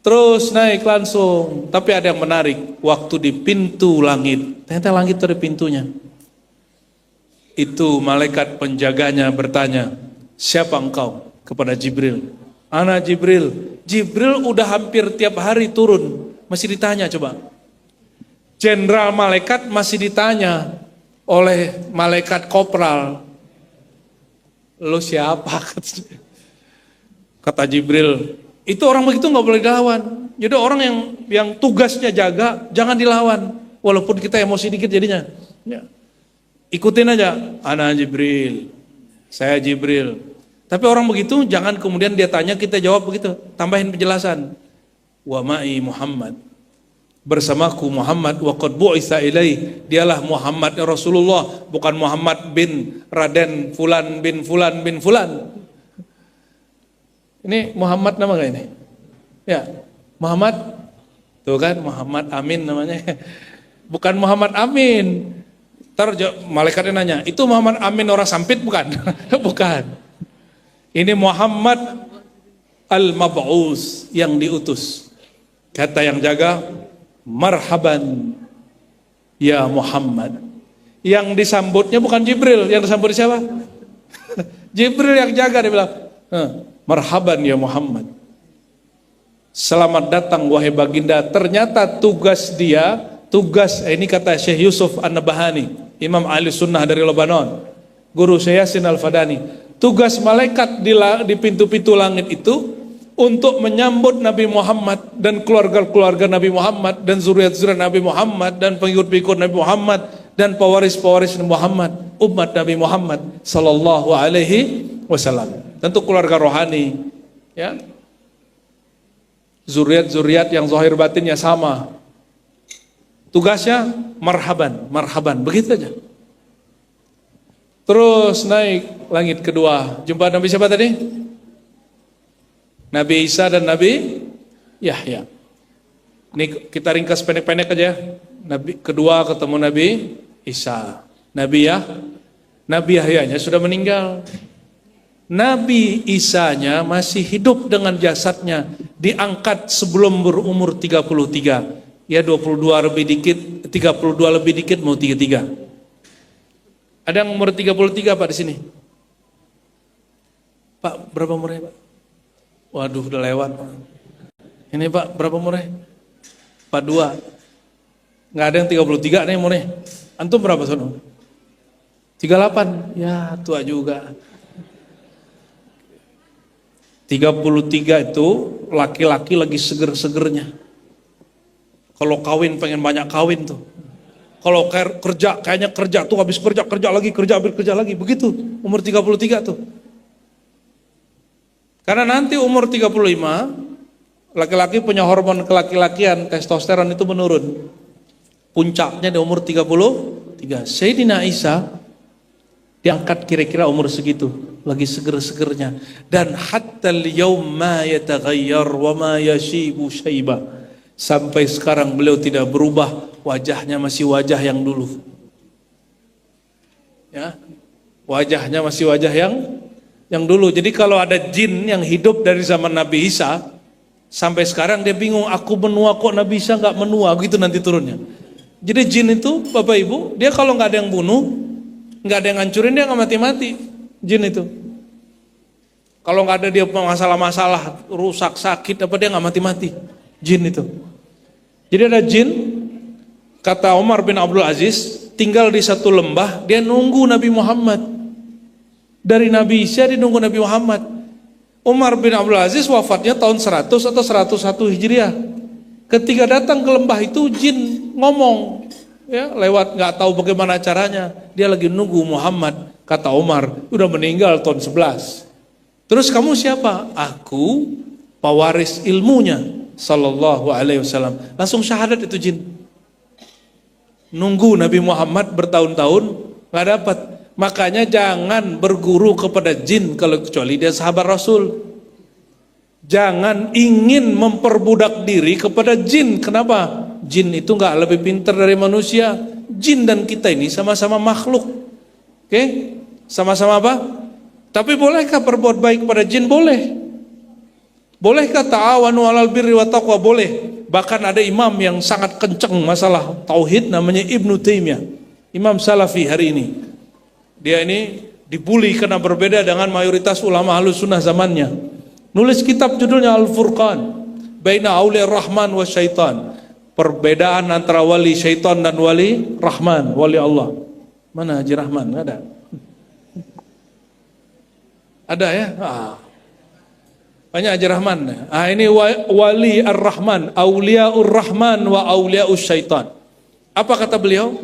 Terus naik langsung, tapi ada yang menarik, waktu di pintu langit, ternyata langit itu ada pintunya. Itu malaikat penjaganya bertanya, siapa engkau? Kepada Jibril. Ana Jibril. Jibril udah hampir tiap hari turun, masih ditanya coba. Jenderal malaikat masih ditanya oleh malaikat kopral. Lu siapa? Kata Jibril, itu orang begitu nggak boleh dilawan. Jadi orang yang tugasnya jaga, jangan dilawan. Walaupun kita emosi dikit jadinya. Ya. Ikutin aja, ana Jibril, saya Jibril. Tapi orang begitu jangan kemudian dia tanya kita jawab begitu, tambahin penjelasan. Wa ma'i Muhammad, bersamaku Muhammad, wa qad bu'itsa ilaihi, dialah Muhammad Rasulullah, bukan Muhammad bin Raden Fulan bin Fulan bin Fulan. Ini Muhammad nama gak ini? Ya, Muhammad, tuh kan Muhammad Amin namanya. Bukan Muhammad Amin. Malaikatnya nanya, itu Muhammad Amin orang sampit bukan? Bukan. Ini Muhammad Al-Mab'us yang diutus. Kata yang jaga, marhaban ya Muhammad. Yang disambutnya bukan Jibril, yang disambut siapa? Jibril yang jaga, dia bilang, marhaban ya Muhammad. Selamat datang wahai baginda. Ternyata tugas dia, ini kata Syekh Yusuf An-Nabahani, Imam Ahli Sunnah dari Lebanon, guru Syekh Yasin Al-Fadani, tugas malaikat di pintu-pintu langit itu untuk menyambut Nabi Muhammad dan keluarga-keluarga Nabi Muhammad dan zuriat-zuriat Nabi Muhammad dan pengikut-pengikut Nabi Muhammad dan pewaris-pewaris Nabi Muhammad, umat Nabi Muhammad sallallahu alaihi wasallam. Tentu keluarga rohani, ya. Zuriat-zuriat yang zahir batinnya sama. Tugasnya marhaban, marhaban, begitu aja. Terus naik langit kedua, jumpa Nabi siapa tadi? Nabi Isa dan Nabi Yahya. Ini kita ringkas pendek-pendek aja. Nabi kedua ketemu Nabi Isa. Nabi Yahyanya sudah meninggal. Nabi Isanya masih hidup dengan jasadnya, diangkat sebelum berumur 33. Ya 22 lebih dikit, 32 lebih dikit mau 33. Ada yang umur 33 Pak di sini? Pak, berapa umurnya Pak? Waduh, udah lewat Pak. Ini Pak, berapa umurnya? 42. Nggak ada yang 33 nih umurnya. Antum berapa sono? 38. Ya, tua juga. 33 itu laki-laki lagi seger-segernya. Kalau kawin pengen banyak kawin tuh. Kalau kerja kayaknya kerja tuh habis kerja lagi begitu umur 33 tuh. Karena nanti umur 35 Laki-laki punya hormon kelaki-lakian, testosteron itu menurun. Puncaknya di umur 33. Sayyidina Isa diangkat kira-kira umur segitu, lagi seger-segernya. Dan hatta al-yawm ma yataghayyar wa ma yashibu syaiba. Sampai sekarang beliau tidak berubah, wajahnya masih wajah yang dulu. Ya. Wajahnya masih wajah yang dulu. Jadi kalau ada jin yang hidup dari zaman Nabi Isa sampai sekarang dia bingung, aku menua kok Nabi Isa nggak menua, gitu nanti turunnya. Jadi jin itu Bapak Ibu, dia kalau nggak ada yang bunuh, nggak ada yang ngancurin, dia nggak mati-mati. Jin itu kalau nggak ada dia masalah-masalah rusak sakit apa, dia nggak mati-mati. Jin itu. Jadi ada jin, kata Umar bin Abdul Aziz, tinggal di satu lembah, dia nunggu Nabi Muhammad. Dari Nabi Isa dia nunggu Nabi Muhammad. Umar bin Abdul Aziz wafatnya tahun 100 atau 101 Hijriah. Ketika datang ke lembah itu, jin ngomong, ya, lewat nggak tahu bagaimana caranya. Dia lagi nunggu Muhammad. Kata Umar, udah meninggal tahun 11. Terus kamu siapa? Aku pewaris ilmunya, sallallahu alaihi wasallam. Langsung syahadat itu jin. Nunggu Nabi Muhammad bertahun-tahun nggak dapat. Makanya jangan berguru kepada jin kalau kecuali dia sahabat Rasul. Jangan ingin memperbudak diri kepada jin. Kenapa? Jin itu nggak lebih pintar dari manusia. Jin dan kita ini sama-sama makhluk. Oke? Sama-sama apa? Tapi bolehkah berbuat baik kepada jin? Boleh. Bolehkah ta'awanu 'alal birri wa taqwa? Boleh. Bahkan ada imam yang sangat kenceng masalah tauhid, namanya Ibnu Taimiyah. Imam Salafi hari ini. Dia ini dibully karena berbeda dengan mayoritas ulama Ahlus Sunnah zamannya. Nulis kitab judulnya Al-Furqan Baina Auliya Rahman wa Syaitan. Perbedaan antara wali syaitan dan wali Rahman, wali Allah. Mana Haji Rahman? Nggak ada. Ada ya? Banyak Haji Rahman. Ini wali Ar-Rahman, Auliyaur Rahman wa Auliya'us Syaitan. Apa kata beliau?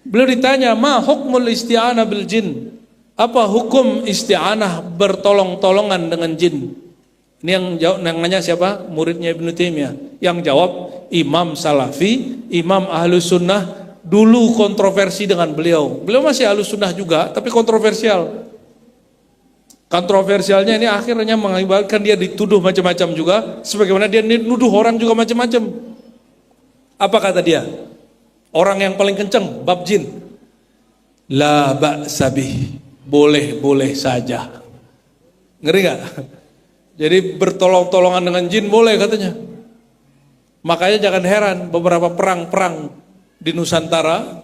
Beliau ditanya, ma hukmul isti'anah bil jin? Apa hukum isti'anah bertolong-tolongan dengan jin? Ini yang jawab, namanya siapa? Muridnya Ibnu Taimiyah. Yang jawab Imam Salafi, Imam Ahlus Sunnah. Dulu kontroversi dengan beliau. Beliau masih Ahlus Sunnah juga, tapi kontroversial. Kontroversialnya ini akhirnya mengakibatkan dia dituduh macam-macam juga, sebagaimana dia nuduh orang juga macam-macam. Apa kata dia? Orang yang paling kenceng bab jin. La ba'sa bih. Boleh-boleh saja. Ngeri gak? Jadi bertolong-tolongan dengan jin boleh katanya. Makanya jangan heran beberapa perang-perang di Nusantara,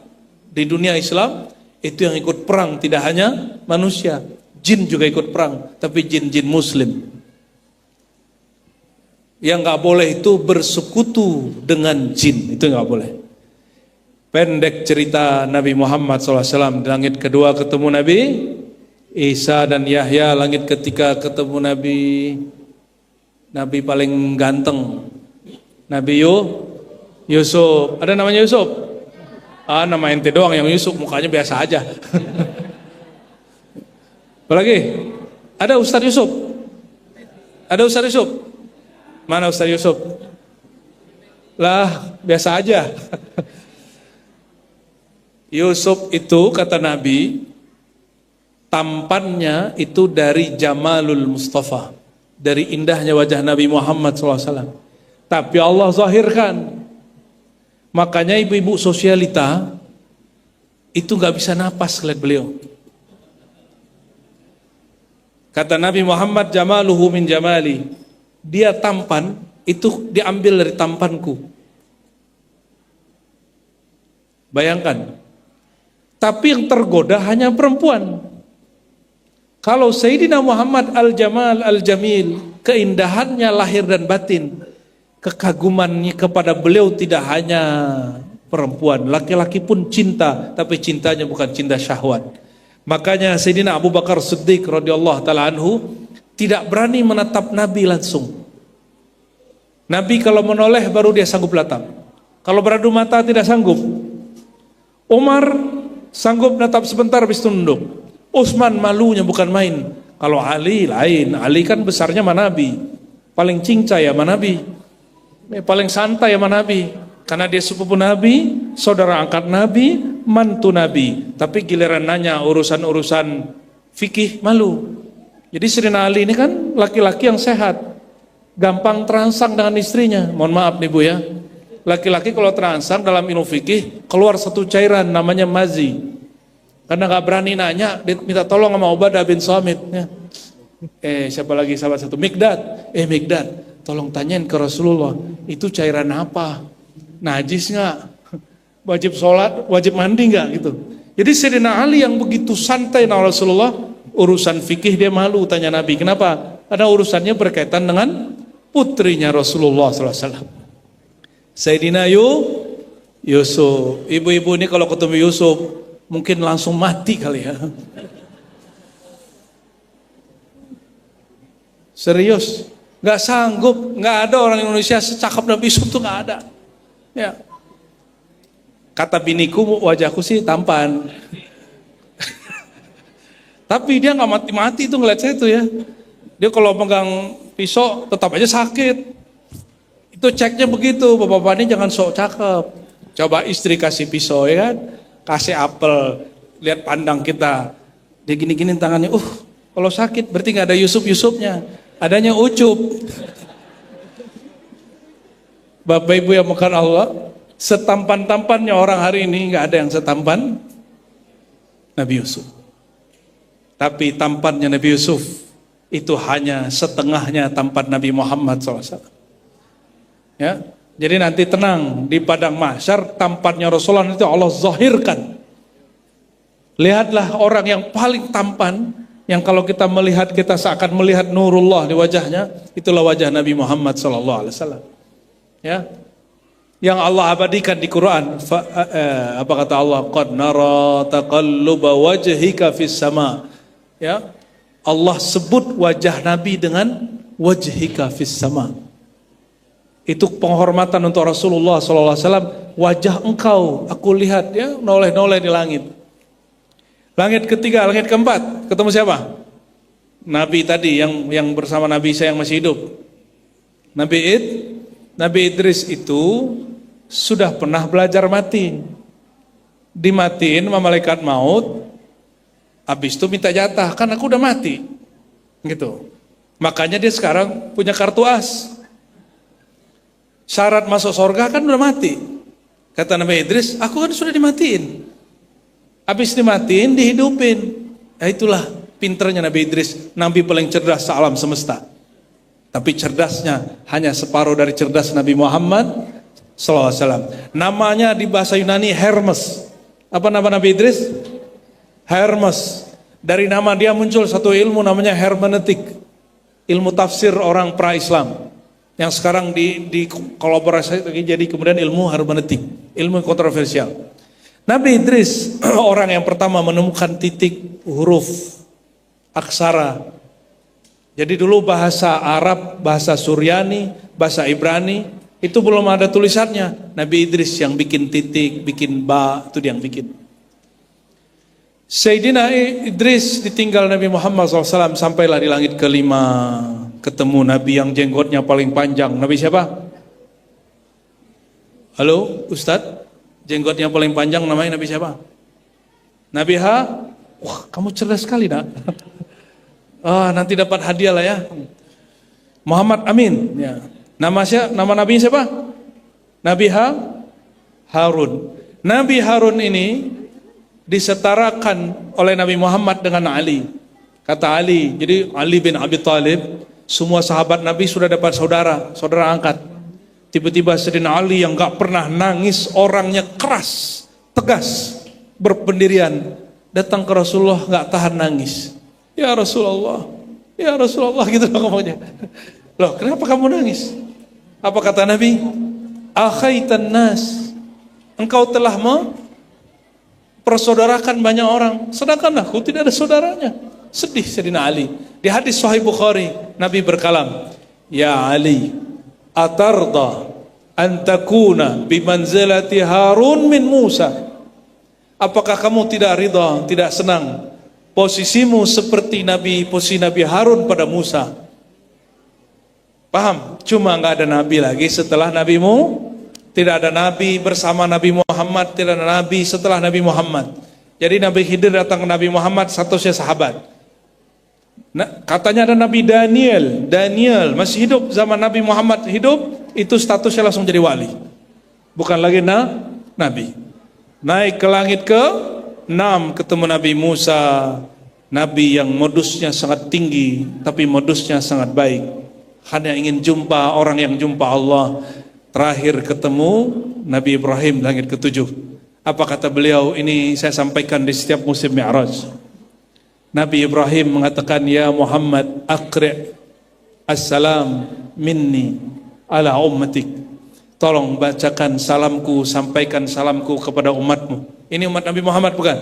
di dunia Islam, itu yang ikut perang tidak hanya manusia, jin juga ikut perang, tapi jin-jin muslim. Yang gak boleh itu bersekutu dengan jin, itu gak boleh. Pendek cerita Nabi Muhammad SAW, di langit kedua ketemu Nabi Isa dan Yahya, langit ketiga ketemu Nabi paling ganteng, Nabi Yusuf. Ada namanya Yusuf? Nama ente doang yang Yusuf, mukanya biasa aja. Apalagi? Ada Ustaz Yusuf? Ada Ustaz Yusuf? Mana Ustaz Yusuf? Lah, biasa aja. Yusuf itu kata Nabi, tampannya itu dari Jamalul Mustafa, dari indahnya wajah Nabi Muhammad SAW. Tapi Allah zahirkan. Makanya ibu-ibu sosialita itu gak bisa napas lihat beliau. Kata Nabi Muhammad, jamaluhu min jamali. Dia tampan, itu diambil dari tampanku. Bayangkan. Tapi yang tergoda hanya perempuan. Kalau Sayyidina Muhammad al-Jamal al-Jamil, keindahannya lahir dan batin, kekagumannya kepada beliau tidak hanya perempuan, laki-laki pun cinta, tapi cintanya bukan cinta syahwat. Makanya Sayyidina Abu Bakar Siddiq radhiyallahu taala anhu tidak berani menatap Nabi langsung. Nabi kalau menoleh baru dia sanggup latap. Kalau beradu mata tidak sanggup. Umar sanggup natap sebentar habis itu nunduk. Utsman malunya bukan main. Kalau Ali lain, Ali kan besarnya sama Nabi, paling cincai sama Nabi. paling santai sama Nabi. Karena dia sepupu Nabi, saudara angkat Nabi, mantu Nabi. Tapi giliran nanya urusan-urusan fikih, malu. Jadi Sayyidina Ali ini kan laki-laki yang sehat, gampang terangsang dengan istrinya. Mohon maaf nih Bu ya, laki-laki kalau terangsang dalam ilmu fikih, keluar satu cairan namanya mazi. Karena gak berani nanya, minta tolong sama Ubadah bin Samit ya. Siapa lagi sahabat satu? Mikdad. Mikdad, tolong tanyain ke Rasulullah, itu cairan apa? Najis nggak? Wajib sholat, wajib mandi nggak gitu? Jadi Sayyidina Ali yang begitu santai dengan Rasulullah, urusan fikih dia malu tanya Nabi. Kenapa? Karena urusannya berkaitan dengan putrinya Rasulullah SAW. Sayyidina Yusuf. Ibu-ibu ini kalau ketemu Yusuf mungkin langsung mati kali ya. Serius, nggak sanggup, nggak ada orang Indonesia secakap Nabi Yusuf tuh nggak ada. Ya, kata biniku wajahku sih tampan, tapi dia nggak mati-mati tuh ngeliat saya tuh ya. Dia kalau pegang pisau tetap aja sakit. Itu ceknya begitu, bapak-bapak ini jangan sok cakep. Coba istri kasih pisau ya kan, kasih apel, lihat pandang kita, dia gini-gini tangannya. Kalau sakit berarti nggak ada Yusufnya, adanya Ucup. Bapak Ibu yang makan Allah, setampan-tampannya orang hari ini nggak ada yang setampan Nabi Yusuf. Tapi tampannya Nabi Yusuf itu hanya setengahnya tampan Nabi Muhammad SAW. Ya, jadi nanti tenang di padang mahsyar tampannya Rasulullah itu Allah zahirkan. Lihatlah orang yang paling tampan, yang kalau kita melihat kita seakan melihat nurullah di wajahnya, itulah wajah Nabi Muhammad SAW. Ya, yang Allah abadikan di Quran. Apa kata Allah? Qad nara taqalluba wajhika fis sama. Ya, Allah sebut wajah Nabi dengan wajhika fis sama. Itu penghormatan untuk Rasulullah SAW. Wajah engkau aku lihat ya noleh-noleh di langit. Langit ketiga, langit keempat, ketemu siapa? Nabi tadi yang bersama Nabi saya yang masih hidup. Nabi Idris itu sudah pernah belajar mati. Dimatiin sama malaikat maut. Habis itu minta jatah, kan aku udah mati. Gitu. Makanya dia sekarang punya kartu as. Syarat masuk surga kan udah mati. Kata Nabi Idris, aku kan sudah dimatiin. Habis dimatiin, dihidupin. Nah, itulah pinternya Nabi Idris, Nabi paling cerdas sealam semesta. Tapi cerdasnya hanya separuh dari cerdas Nabi Muhammad SAW. Namanya di bahasa Yunani Hermes. Apa nama Nabi Idris? Hermes. Dari nama dia muncul satu ilmu namanya hermeneutik. Ilmu tafsir orang pra-Islam. Yang sekarang di kolaborasi jadi kemudian ilmu hermeneutik. Ilmu kontroversial. Nabi Idris orang yang pertama menemukan titik huruf aksara. Jadi dulu bahasa Arab, bahasa Suryani, bahasa Ibrani itu belum ada tulisannya. Nabi Idris yang bikin titik, bikin ba, itu dia yang bikin. Sayyidina Idris ditinggal Nabi Muhammad SAW sampailah di langit kelima. Ketemu Nabi yang jenggotnya paling panjang. Nabi siapa? Halo Ustadz, jenggotnya paling panjang namanya Nabi siapa? Nabi Wah kamu cerdas sekali nak. Nanti dapat hadiah lah ya. Muhammad Amin ya. Nama Nabi siapa? Nabi Harun. Nabi Harun ini disetarakan oleh Nabi Muhammad dengan Ali. Kata Ali, jadi Ali bin Abi Thalib, semua sahabat Nabi sudah dapat saudara angkat. Tiba-tiba Sayyidina Ali yang gak pernah nangis, orangnya keras, tegas, berpendirian, datang ke Rasulullah gak tahan nangis. Ya Rasulullah gitu loh ngomongnya. Loh kenapa kamu nangis? Apa kata Nabi? Akhaitan nas, engkau telah mempersaudarakan banyak orang, sedangkan aku tidak ada saudaranya. Sedih Sayyidina Ali. Di hadis Sahih Bukhari Nabi berkalam, Ya Ali, atarda an takuna bimanzilati Harun min Musa. Apakah kamu tidak ridha, tidak senang posisimu seperti posisi Nabi Harun pada Musa? Paham? Cuma nggak ada nabi lagi setelah nabimu. Tidak ada nabi bersama Nabi Muhammad, tidak ada nabi setelah Nabi Muhammad. Jadi Nabi Khidir datang ke Nabi Muhammad, statusnya sahabat. Nah, katanya ada Nabi Daniel masih hidup zaman Nabi Muhammad hidup, itu statusnya langsung jadi wali. Bukan lagi nabi. Naik ke langit ke 6, ketemu Nabi Musa, nabi yang modusnya sangat tinggi, tapi modusnya sangat baik. Hanya ingin jumpa orang yang jumpa Allah. Terakhir ketemu Nabi Ibrahim langit ke-7. Apa kata beliau? Ini saya sampaikan di setiap musim Mi'raj. Nabi Ibrahim mengatakan, ya Muhammad, aqri' assalam minni ala ummatik. Tolong bacakan salamku, sampaikan salamku kepada umatmu. Ini umat Nabi Muhammad bukan?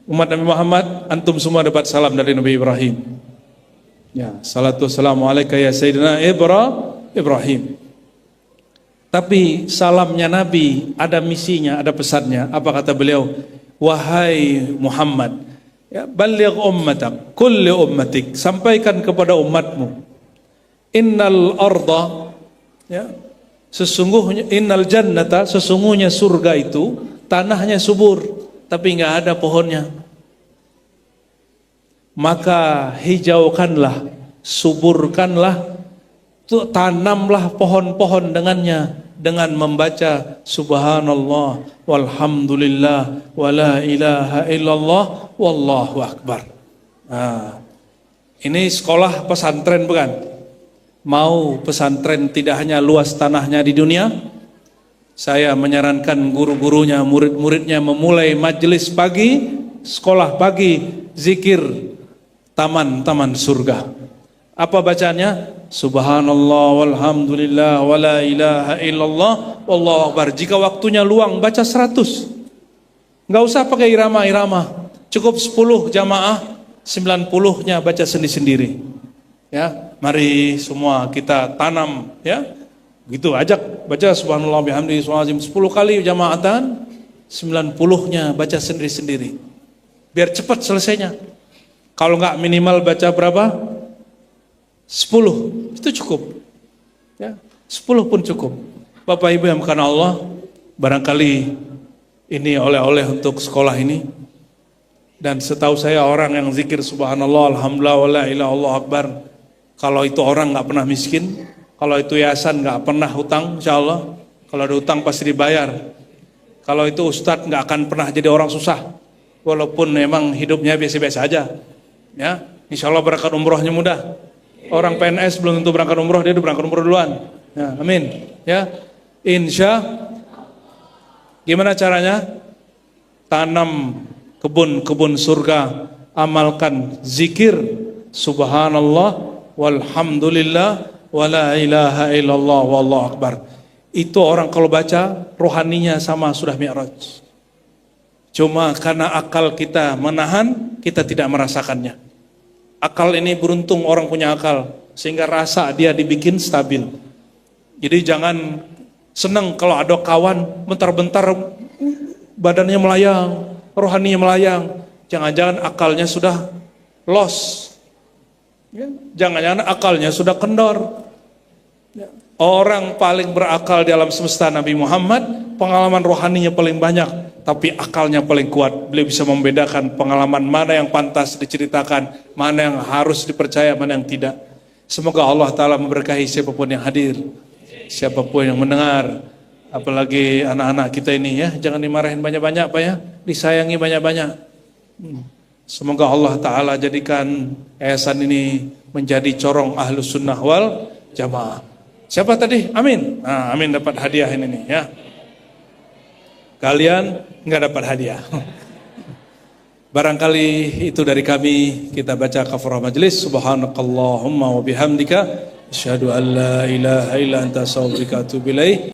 Umat Nabi Muhammad, antum semua dapat salam dari Nabi Ibrahim. Ya, salatu wassalamu alaika ya Sayyidina Ibrahim. Tapi salamnya Nabi ada misinya, ada pesannya. Apa kata beliau? Wahai Muhammad, ya, baligh ummatak, kulli ummatik, sampaikan kepada umatmu. Innal arda, ya, sesungguhnya innal jannata, sesungguhnya surga itu tanahnya subur, tapi nggak ada pohonnya. Maka hijaukanlah, suburkanlah, tanamlah pohon-pohon dengannya, dengan membaca subhanallah walhamdulillah wala ilaha illallah wallahu akbar. Nah, ini sekolah pesantren bukan? Mau pesantren tidak hanya luas tanahnya di dunia, saya menyarankan guru-gurunya, murid-muridnya memulai majelis pagi, sekolah pagi, zikir taman-taman surga. Apa bacanya? Subhanallah walhamdulillah wala ilaha illallah wallahu akbar. Jika waktunya luang baca 100. Enggak usah pakai irama-irama. Cukup 10 jamaah, 90-nya baca sendiri-sendiri. Ya, mari semua kita tanam ya. Gitu ajak baca subhanallah bihamdihi subhanallah 10 kali jamaatan, 90-nya baca sendiri-sendiri. Biar cepat selesainya. Kalau enggak minimal baca berapa? 10 itu cukup ya, 10 pun cukup. Bapak Ibu yang karena Allah, barangkali ini oleh-oleh untuk sekolah ini. Dan setahu saya orang yang zikir subhanallah alhamdulillah wala ilaha illallah akbar, kalau itu orang nggak pernah miskin, kalau itu yayasan nggak pernah hutang, insyaallah. Kalau ada hutang pasti dibayar. Kalau itu ustadz nggak akan pernah jadi orang susah, walaupun memang hidupnya biasa-biasa aja ya. Insyaallah berkat umrohnya mudah. Orang PNS belum tentu berangkat umroh, dia udah berangkat umroh duluan. Ya, amin. Ya, insya. Gimana caranya? Tanam kebun-kebun surga, amalkan zikir subhanallah walhamdulillah wala ilaha illallah wallahu akbar. Itu orang kalau baca rohaninya sama sudah mi'raj. Cuma karena akal kita menahan, kita tidak merasakannya. Akal ini beruntung orang punya akal, sehingga rasa dia dibikin stabil. Jadi jangan senang kalau ada kawan bentar-bentar badannya melayang, rohaninya melayang. Jangan-jangan akalnya sudah lost. Ya, jangan-jangan akalnya sudah kendor. Ya. Orang paling berakal di alam semesta Nabi Muhammad, pengalaman rohaninya paling banyak. Tapi akalnya paling kuat. Beliau bisa membedakan pengalaman mana yang pantas diceritakan, mana yang harus dipercaya, mana yang tidak. Semoga Allah Ta'ala memberkahi siapapun yang hadir, siapapun yang mendengar. Apalagi anak-anak kita ini ya, jangan dimarahin banyak-banyak Pak ya, disayangi banyak-banyak. Semoga Allah Ta'ala jadikan yayasan ini menjadi corong ahlus sunnah wal jamaah. Siapa tadi? Amin. Nah, Amin dapat hadiah ini nih ya. Kalian nggak dapat hadiah. Barangkali itu dari kami. Kita baca kafarah majelis. Subhanakallahumma wa bihamdika asyhadu an la ilaha illa anta astaghfiruka wa atubu ilaik.